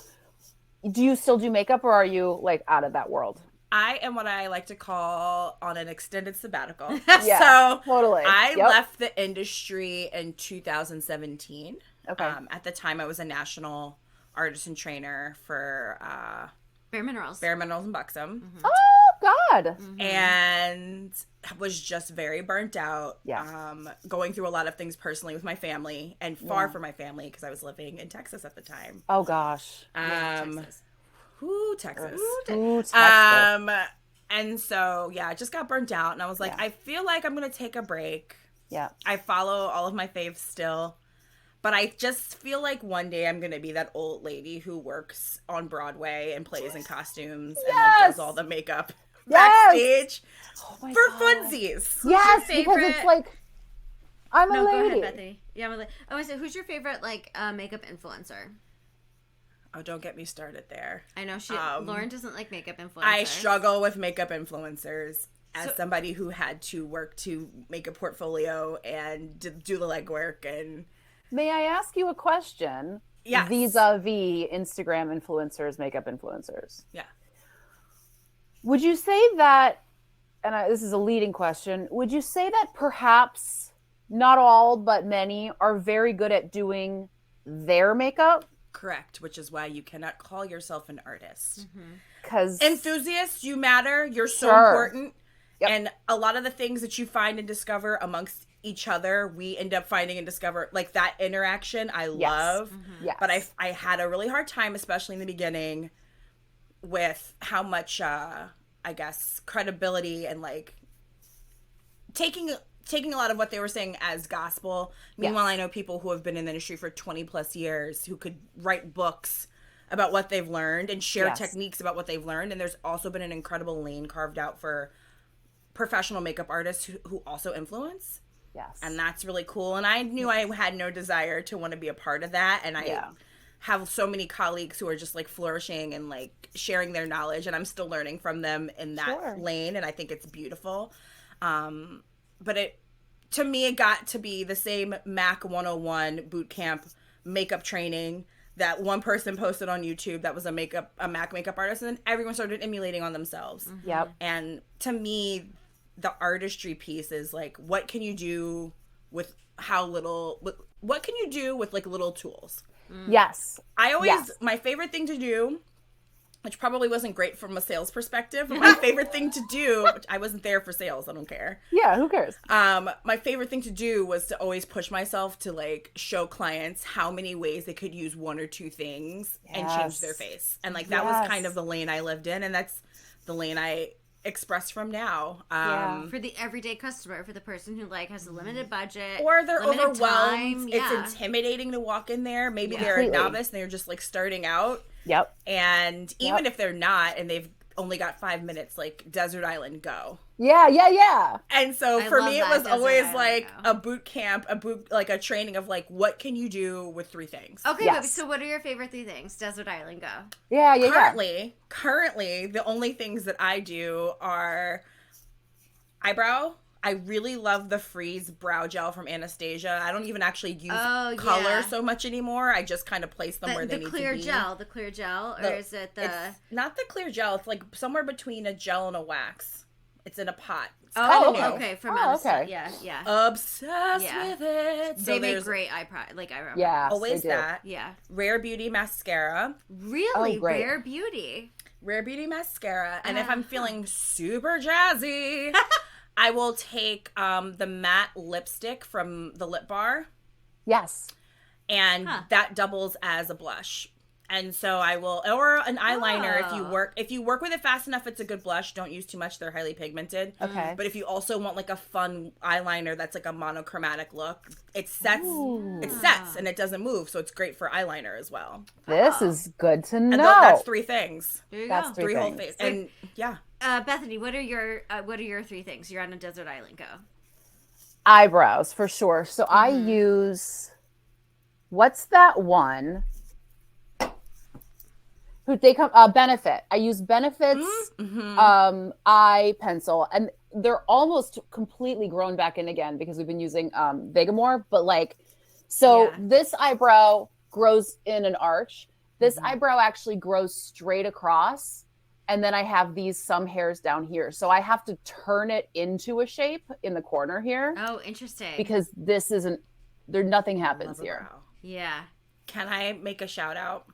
do you still do makeup, or are you like out of that world? I am what I like to call on an extended sabbatical. Yeah, so totally. I Yep. left the industry in 2017. Okay. At the time, I was a national artist and trainer for Bare Minerals. Bare Minerals and Buxom. Oh God. And was just very burnt out. Yeah. Going through a lot of things personally with my family and far from my family because I was living in Texas at the time. Oh gosh. Texas. Texas. Ooh, Texas. And so, I just got burnt out. And I was like, Yeah. I feel like I'm going to take a break. Yeah. I follow all of my faves still. But I just feel like one day I'm going to be that old lady who works on Broadway and plays in costumes and like does all the makeup backstage for funsies. Yes, because favorite- it's like, I'm a No, go lady. ahead, Bethany. Yeah, I'm a lady. I want to say, who's your favorite like makeup influencer? Oh, don't get me started there. I know Lauren doesn't like makeup influencers. I struggle with makeup influencers as somebody who had to work to make a portfolio and do the legwork. And May I ask you a question? Yes. Vis-a-vis Instagram influencers, makeup influencers. Yeah. Would you say that, and this is a leading question, would you say that perhaps not all, but many are very good at doing their makeup? Correct, which is why you cannot call yourself an artist. Because Enthusiasts, you matter. You're so Sure. important. Yep. And a lot of the things that you find and discover amongst each other, we end up finding and discover. Like that interaction, I love. Yes. But I had a really hard time, especially in the beginning, with how much, I guess, credibility and like taking a lot of what they were saying as gospel. Meanwhile, I know people who have been in the industry for 20 plus years who could write books about what they've learned and share techniques about what they've learned. And there's also been an incredible lane carved out for professional makeup artists who also influence. Yes. And that's really cool. And I knew I had no desire to want to be a part of that. And I have so many colleagues who are just like flourishing and like sharing their knowledge. And I'm still learning from them in that lane. And I think it's beautiful. But to me, it got to be the same Mac 101 boot camp makeup training that one person posted on YouTube that was a Mac makeup artist, and then everyone started emulating on themselves. Yep. And to me, the artistry piece is like, what can you do with what can you do with like little tools? Yes. My favorite thing to do, which probably wasn't great from a sales perspective, but my favorite thing to do, which I wasn't there for sales, I don't care. Yeah, who cares? My favorite thing to do was to always push myself to like show clients how many ways they could use one or two things and change their face. And like that was kind of the lane I lived in, and that's the lane I express from now. For the everyday customer, for the person who like has a limited budget or they're limited overwhelmed. time. It's intimidating to walk in there. Maybe they're a novice and they're just like starting out. Yep. And even if they're not and they've only got 5 minutes, like Desert Island, go. Yeah. And so I for love me, it that was Desert always Island like go. a boot camp, like a training of like, what can you do with 3 things? Okay, Yes. so what are your favorite 3 things? Desert Island, go. Yeah. Currently, the only things that I do are eyebrow. I really love the Freeze brow gel from Anastasia. I don't even actually use color so much anymore. I just kind of place them where they need to be. The clear gel, or is it the... It's not the clear gel. It's like somewhere between a gel and a wax. It's in a pot. It's okay. From okay. Yeah. Obsessed with it. So They make there's great eyebrow. Yeah. always that. Yeah. Rare Beauty mascara. Really? great. Rare Beauty. Rare Beauty mascara. And if I'm feeling super jazzy, I will take the matte lipstick from the Lip Bar. Yes. And that doubles as a blush. And so I will, or an eyeliner if you work with it fast enough, it's a good blush. Don't use too much; they're highly pigmented. Okay. But if you also want like a fun eyeliner that's like a monochromatic look, it sets, and it doesn't move, so it's great for eyeliner as well. This is good to know. And that's 3 things. There you That's go. 3 3 whole things. things. And yeah. Bethany, what are your 3 things? You're on a desert island. Go. Eyebrows for sure. So I use, what's that one? Benefit. I use Benefit's eye pencil, and they're almost completely grown back in again because we've been using Vegamore. But like, so this eyebrow grows in an arch. This eyebrow actually grows straight across, and then I have some hairs down here. So I have to turn it into a shape in the corner here. Oh, interesting. Because this isn't. Nothing happens here. Brow. Yeah. Can I make a shout out?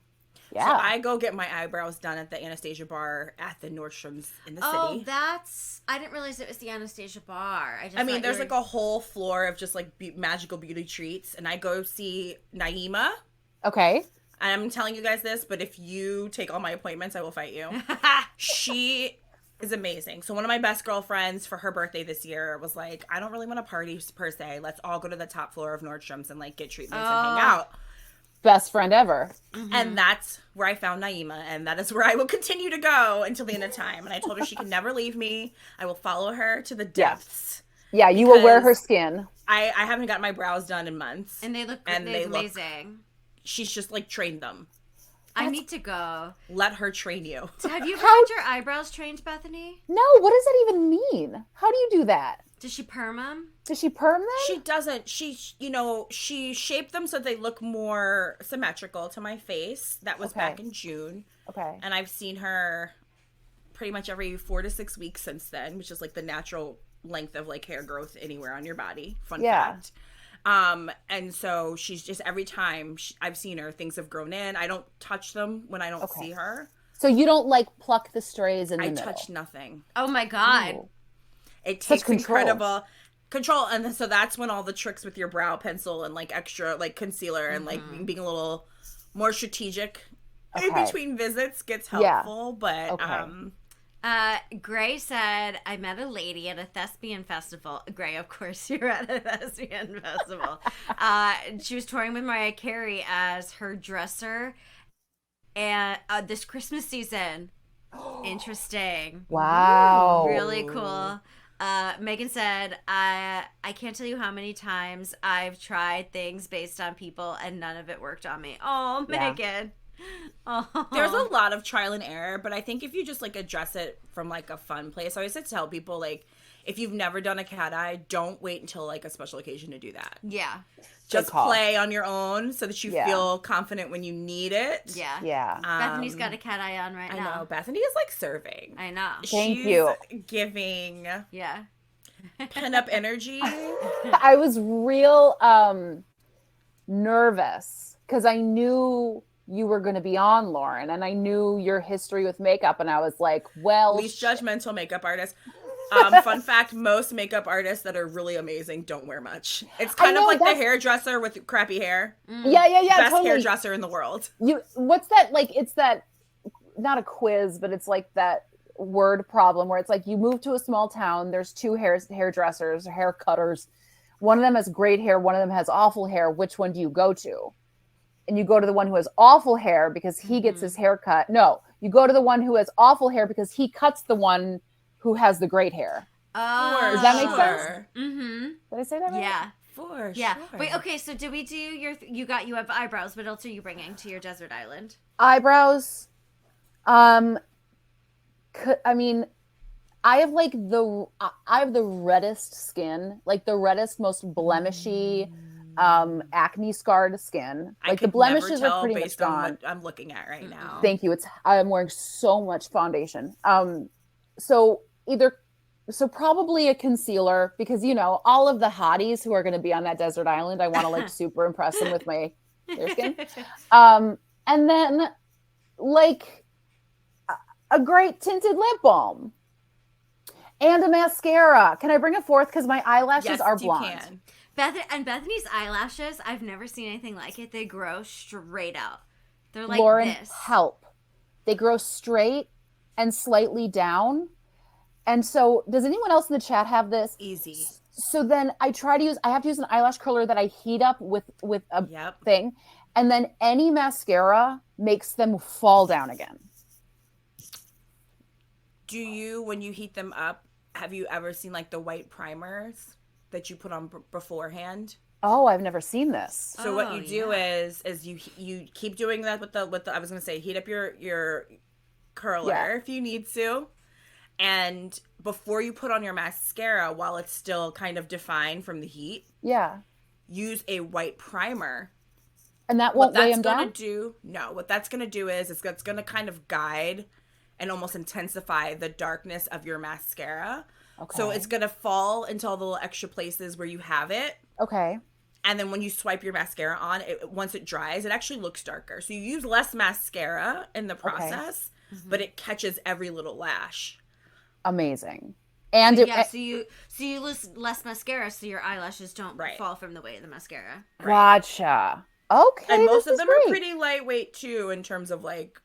Yeah. So I go get my eyebrows done at the Anastasia bar at the Nordstrom's in the city. I didn't realize it was the Anastasia bar. I mean, there's like a whole floor of just like magical beauty treats, and I go see Naima. Okay. I'm telling you guys this, but if you take all my appointments, I will fight you. She is amazing. So one of my best girlfriends for her birthday this year was like, I don't really want to party per se. Let's all go to the top floor of Nordstrom's and like get treatments and hang out. Best friend ever. And that's where I found Naima, and that is where I will continue to go until the end of time. And I told her she can never leave me. I will follow her to the depths. Yeah, you will wear her skin. I haven't got my brows done in months. And they look amazing. She's just like trained them. I need to go. Let her train you. Have you ever had your eyebrows trained, Bethany? No, what does that even mean? How do you do that? Does she perm them? Does she perm them? She doesn't. She shaped them so they look more symmetrical to my face. That was back in June. Okay. And I've seen her pretty much every 4 to 6 weeks since then, which is like the natural length of like hair growth anywhere on your body. Fun fact. And so she's just, every time I've seen her, things have grown in. I don't touch them when I don't see her. So you don't like pluck the strays in the middle? I touch nothing. Oh my God. Ooh. It takes incredible control. And so that's when all the tricks with your brow pencil and like extra like concealer and like being a little more strategic in between visits gets helpful. Yeah. But Gray said, I met a lady at a thespian festival. Gray, of course, you're at a thespian festival. She was touring with Mariah Carey as her dresser and this Christmas season. Interesting. Wow. Really cool. Megan said, I can't tell you how many times I've tried things based on people and none of it worked on me. Oh, Megan. Oh. There's a lot of trial and error, but I think if you just like address it from like a fun place, I always tell people like, if you've never done a cat eye, don't wait until like a special occasion to do that. Yeah. Just play on your own so that you feel confident when you need it. Yeah. Yeah. Bethany's got a cat eye on right now. I know. Bethany is like serving. I know. Thank you. Giving Yeah. pin-up energy. I was real nervous because I knew you were going to be on, Lauren, and I knew your history with makeup, and I was like, well... Least judgmental makeup artist. Fun fact, most makeup artists that are really amazing don't wear much. It's kind of like the hairdresser with crappy hair. Yeah, Best totally. hairdresser in the world. What's that, like, it's that, not a quiz, but it's like that word problem where it's like you move to a small town, there's two hairdressers, hair cutters. One of them has great hair, one of them has awful hair. Which one do you go to? And you go to the one who has awful hair because he gets his hair cut. No, you go to the one who has awful hair because he cuts the one who has the great hair. Oh. Does that make sense? Mm-hmm. Did I say that right? Yeah. For Yeah. sure. Wait, okay, so did we do you have eyebrows. What else are you bringing to your desert island? Eyebrows. I have the reddest skin, like the reddest, most blemishy, acne scarred skin. Like the blemishes are pretty much gone. On what I'm looking at right now. Thank you. I'm wearing so much foundation. So probably a concealer because all of the hotties who are going to be on that desert island, I want to like super impress them with their skin. And then like a great tinted lip balm and a mascara. Can I bring a fourth? Because my eyelashes are blonde. You can. Bethany's eyelashes, I've never seen anything like it. They grow straight out. They're like Lauren, this. help. They grow straight and slightly down. And so does anyone else in the chat have this? Easy. So then I have to use an eyelash curler that I heat up with a thing. And then any mascara makes them fall down again. Do you, when you heat them up, have you ever seen like the white primers that you put on beforehand? Oh, I've never seen this. So what you do is you keep doing that with the I was going to say heat up your curler if you need to. And before you put on your mascara, while it's still kind of defined from the heat, use a white primer. And that won't weigh them down? What that's going to do is it's going to kind of guide and almost intensify the darkness of your mascara. Okay. So it's going to fall into all the little extra places where you have it. Okay. And then when you swipe your mascara on, once it dries, it actually looks darker. So you use less mascara in the process, but it catches every little lash. Amazing. And so you use less mascara so your eyelashes don't fall from the weight of the mascara. Gotcha. Okay. And most of them are pretty lightweight too in terms of like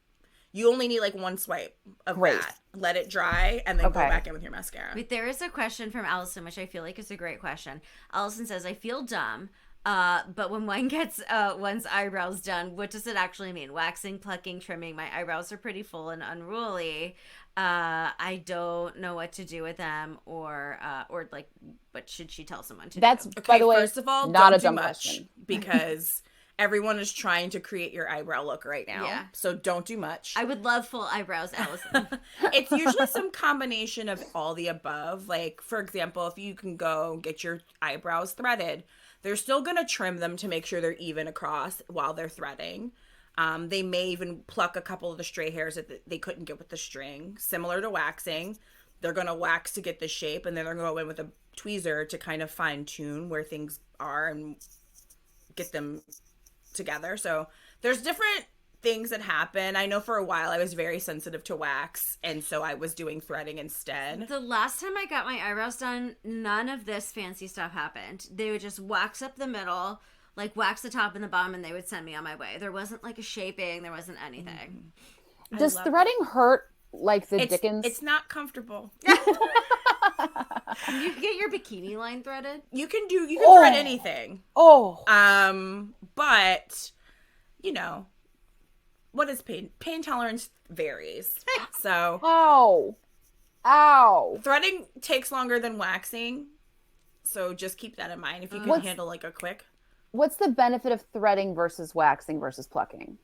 you only need like one swipe of that. let it dry, and then go Okay. back in with your mascara. Wait, there is a question from Allison, which I feel like is a great question. Allison says, I feel dumb, but when one gets one's eyebrows done, what does it actually mean? Waxing, plucking, trimming. My eyebrows are pretty full and unruly. I don't know what to do with them, or like, what should she tell someone to That's, do? by the way, first of all, not don't a do dumb much question. because everyone is trying to create your eyebrow look right now. Yeah. So don't do much. I would love full eyebrows, Allison. It's usually some combination of all the above. Like, for example, if you can go get your eyebrows threaded, they're still going to trim them to make sure they're even across while they're threading. They may even pluck a couple of the stray hairs that they couldn't get with the string. Similar to waxing, they're going to wax to get the shape, and then they're going to go in with a tweezer to kind of fine tune where things are and get them together. So there's different things that happen. I know for a while I was very sensitive to wax, and so I was doing threading instead. The last time I got my eyebrows done, none of this fancy stuff happened. They would just wax up the middle, like wax the top and the bottom, and they would send me on my way. There wasn't like a shaping. There wasn't anything. Does threading hurt like the Dickens? It's not comfortable. You can get your bikini line threaded. You can Oh. thread anything. Oh, But you know, what is pain? Pain tolerance varies. So ow. threading takes longer than waxing. So just keep that in mind if you can What's- handle like a quick. What's the benefit of threading versus waxing versus plucking?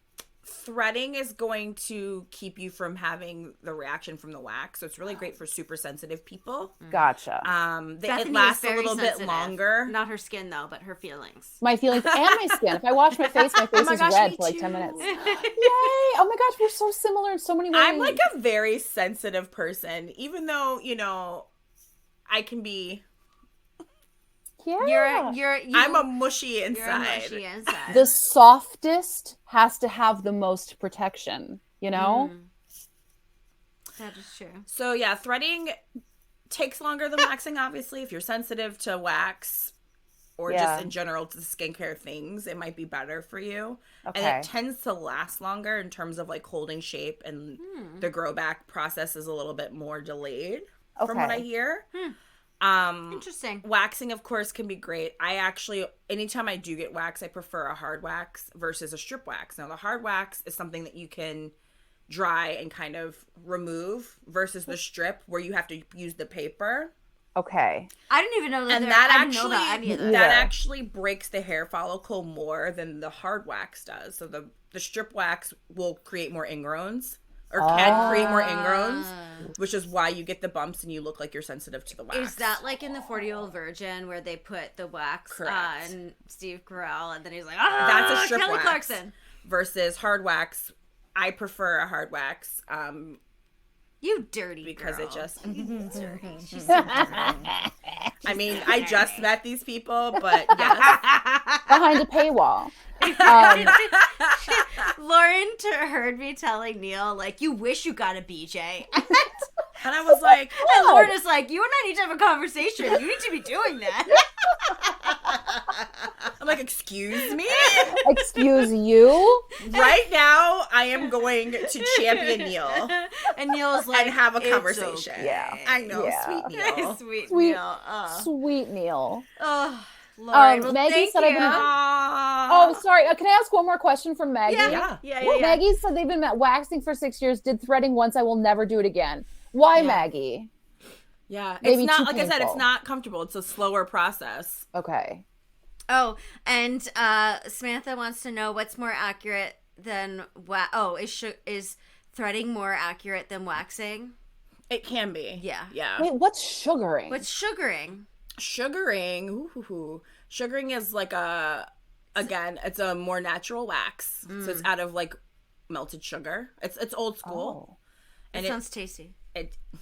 Threading is going to keep you from having the reaction from the wax. So it's really great for super sensitive people. Gotcha. It Bethany lasts is a very little sensitive. bit longer. Not her skin though, but her feelings. My feelings and my skin. If I wash my face my is gosh, red me for like too. 10 minutes. Yay! Oh my gosh, we're so similar in so many ways. I'm like a very sensitive person, even though, you know, I can be. yeah. I'm a mushy You're a inside. mushy inside. The softest has to have the most protection, you know? That is true. So yeah, threading takes longer than waxing, obviously. If you're sensitive to wax or Yeah. just in general to skincare things, it might be better for you. Okay. And it tends to last longer in terms of like holding shape, and the grow back process is a little bit more delayed from what I Okay. hear. Interesting. Waxing, of course, can be great. I actually, anytime I do get wax, I prefer a hard wax versus a strip wax. Now, the hard wax is something that you can dry and kind of remove versus the strip where you have to use the paper. Okay. I didn't even know that. And I that didn't know that any of actually- that. that Yeah. actually breaks the hair follicle more than the hard wax does. So the strip wax will create more ingrowns, or can create more ingrowns, which is why you get the bumps and you look like you're sensitive to the wax. Is that like in the 40-Year-Old Virgin where they put the wax Correct. on Steve Carell and then he's like, That's a strip Kelly wax. Clarkson. Versus hard wax? I prefer a hard wax. You dirty Because girl. it just She's so dirty. I mean, I just met these people, but yes. Behind a paywall. Lauren heard me telling Neil, like, you wish you got a BJ. And I was like, And Lauren is like, you and I need to have a conversation. You need to be doing that. I'm like, excuse me? Excuse you? Right now, I am going to champion Neil And Neil's like, and have a "It's conversation. okay." Yeah. I know, Yeah. sweet Neil. Sweet, Sweet. Neil. Oh. Sweet Neil. Oh, Lauren. Well, Maggie thank said I've you. been- Aww. Oh, sorry. Can I ask one more question from Maggie? Yeah. Maggie said they've been waxing for 6 years, did threading once, I will never do it again. Why, Maggie? Yeah, Maybe it's not, too like I said, painful. it's not comfortable. It's a slower process. Okay. Oh, and Samantha wants to know what's more accurate than is threading more accurate than waxing? It can be. Yeah. Yeah. Wait, what's sugaring? What's sugaring? Sugaring. Ooh. Sugaring is like it's a more natural wax. So it's out of like melted sugar. It's old school. Oh. It And sounds tasty.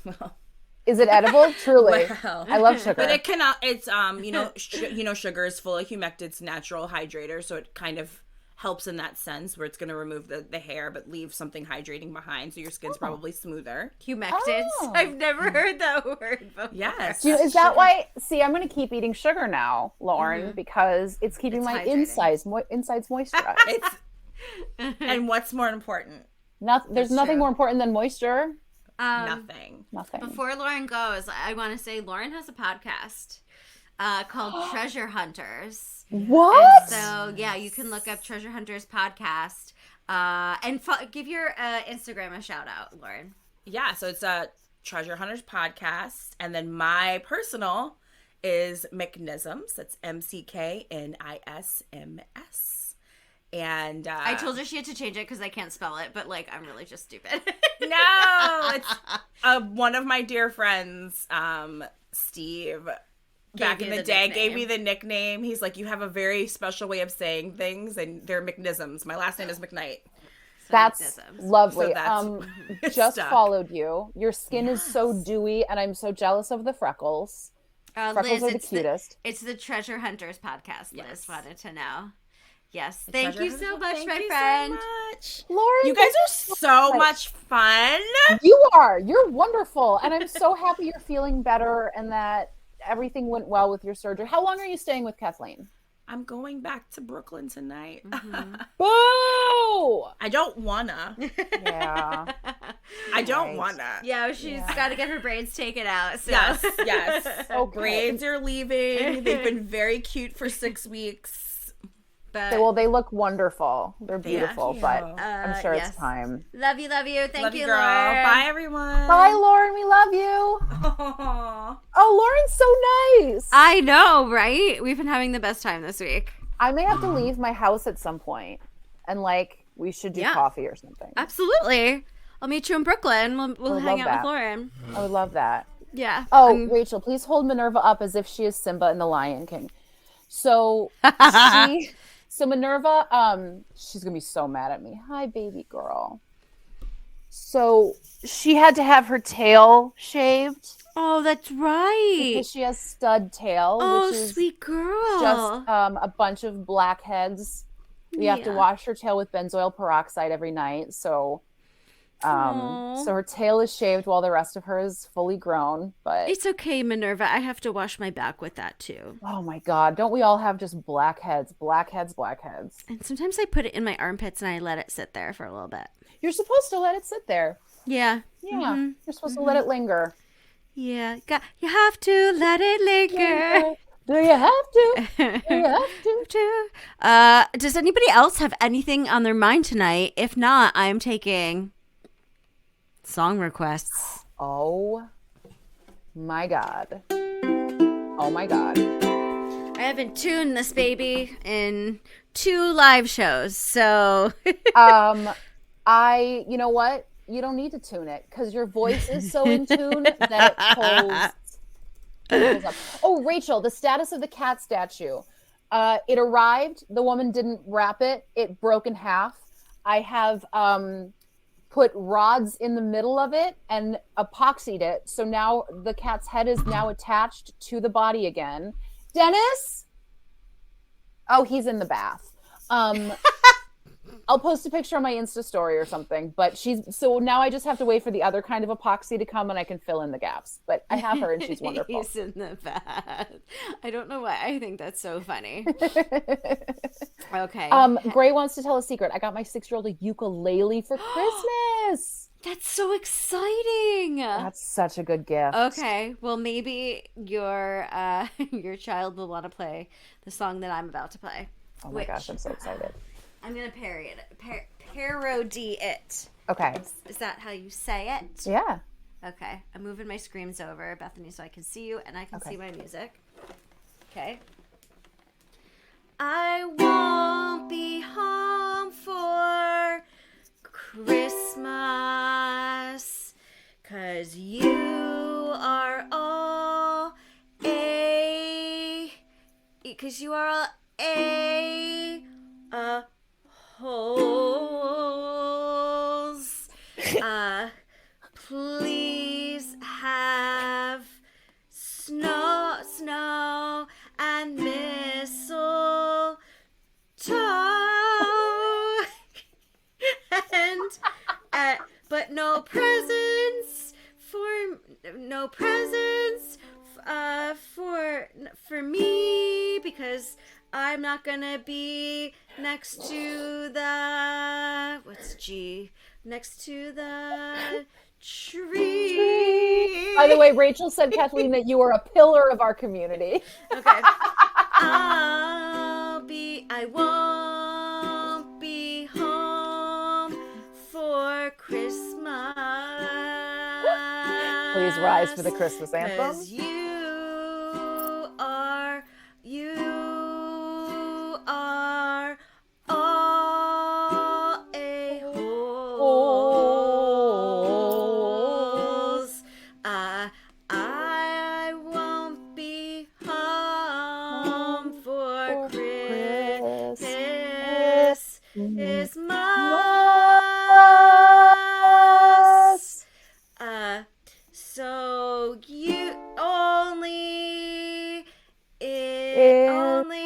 well, Is it edible? Truly. well. I love sugar. But it cannot. It's sugar is full of humectants, natural hydrator, so it kind of helps in that sense where it's going to remove the hair but leave something hydrating behind, so your skin's probably smoother. Humectants? Oh. I've never heard that word before. Yes. Is that why? See, I'm going to keep eating sugar now, Lauren, because it's keeping It's my hydrating. insides moisturized. It's and what's more important? There's nothing true. more important than moisture. Nothing. Before Lauren goes, I want to say Lauren has a podcast called Treasure Hunters. What? And so, yeah, you can look up Treasure Hunters podcast and give your Instagram a shout out, Lauren. Yeah, so it's a Treasure Hunters podcast. And then my personal is Mcknisms. That's MCKNISMS. And I told her she had to change it because I can't spell it, but like I'm really just stupid. No, it's one of my dear friends, Steve, back in the day, gave me the nickname. He's like, you have a very special way of saying things, and they're Mcknisms. My last name is McKnight. So that's lovely. So that's just stuck. Followed you. Your skin is so dewy, and I'm so jealous of the freckles. Freckles Liz, are the cutest. It's the Treasure Hunters podcast. Yes. Liz wanted to know. Yes. The Thank you Treasure so Hunters. much, Thank my you friend. so much. Lauren, You guys are so much fun. You are. You're wonderful. And I'm so happy you're feeling better and that everything went well with your surgery. How long are you staying with Kathleen? I'm going back to Brooklyn tonight. Mm-hmm. Boo! I don't wanna. Yeah. I don't Right. wanna. Yeah, she's got to get her braids taken out. So. Yes. Okay. Braids are leaving. They've been very cute for 6 weeks. But Well, they look wonderful. They're beautiful, you. but I'm sure yes. it's time. love you. Thank Love you, you, girl. Lauren. Bye, everyone. Bye, Lauren. We love you. Aw. Oh, Lauren's so nice. I know, right? We've been having the best time this week. I may have to leave my house at some point, and we should do coffee or something. Absolutely. I'll meet you in Brooklyn. We'll would hang love out that. with Lauren. I would love that. Yeah. Oh, Rachel, please hold Minerva up as if she is Simba in The Lion King. So Minerva, she's gonna be so mad at me. Hi, baby girl. So she had to have her tail shaved Oh, that's right. because she has stud tail, Oh, which is sweet girl. just a bunch of blackheads. We have to wash her tail with benzoyl peroxide every night. So her tail is shaved while the rest of her is fully grown. But It's okay, Minerva. I have to wash my back with that too. oh my God, don't we all have just blackheads? And sometimes I put it in my armpits and I let it sit there for a little bit. You're supposed to let it sit there. Yeah. Yeah, you're supposed to let it linger. Yeah. You have to let it linger. Do you have to? Do you have to? Does anybody else have anything on their mind tonight? If not, I'm taking song requests. Oh my God. Oh my God. I haven't tuned this baby in 2 live shows, so You know what? You don't need to tune it because your voice is so in tune that it pulls up. Oh, Rachel, the status of the cat statue. It arrived. The woman didn't wrap it. It broke in half. I have put rods in the middle of it and epoxied it. So now the cat's head is now attached to the body again. Dennis? Oh, he's in the bath. I'll post a picture on my Insta story or something, but so now I just have to wait for the other kind of epoxy to come and I can fill in the gaps, but I have her and she's wonderful. He's in the bath. I don't know why I think that's so funny. Okay. Gray wants to tell a secret. I got my 6-year-old a ukulele for Christmas. That's so exciting. That's such a good gift. Okay. Well, maybe your child will want to play the song that I'm about to play. Oh my gosh, I'm so excited. I'm going to parody it. Okay. Is that how you say it? Yeah. Okay. I'm moving my screens over, Bethany, so I can see you and I can see my music. Okay. I won't be home for Christmas 'cause you are all holes. Please have snow and mistletoe and but no presents for me because I'm not gonna be next to the tree. By the way, Rachel said, Kathleen, that you are a pillar of our community. Okay. I won't be home for Christmas. Please rise for the Christmas anthem. 'Cause you are all a-holes. I won't be home for Christmas. So you only in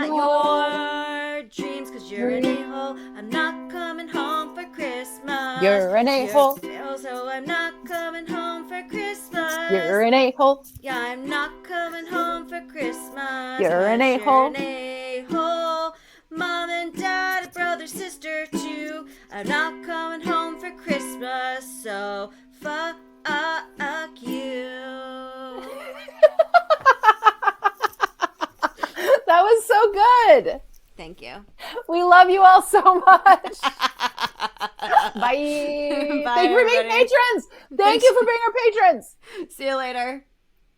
your dreams, 'cause you're an a-hole. I'm not coming home for Christmas. You're an a-hole. So I'm not coming home for Christmas. You're an a-hole. Yeah, I'm not coming home for Christmas. You're an 'cause a-hole. You're an a-hole. Mom and dad, brother, sister too. I'm not coming home for Christmas, so fuck you. That was so good. Thank you. We love you all so much. Bye. Bye, Thank you for being everybody. patrons. Thank you for being our patrons. See you later.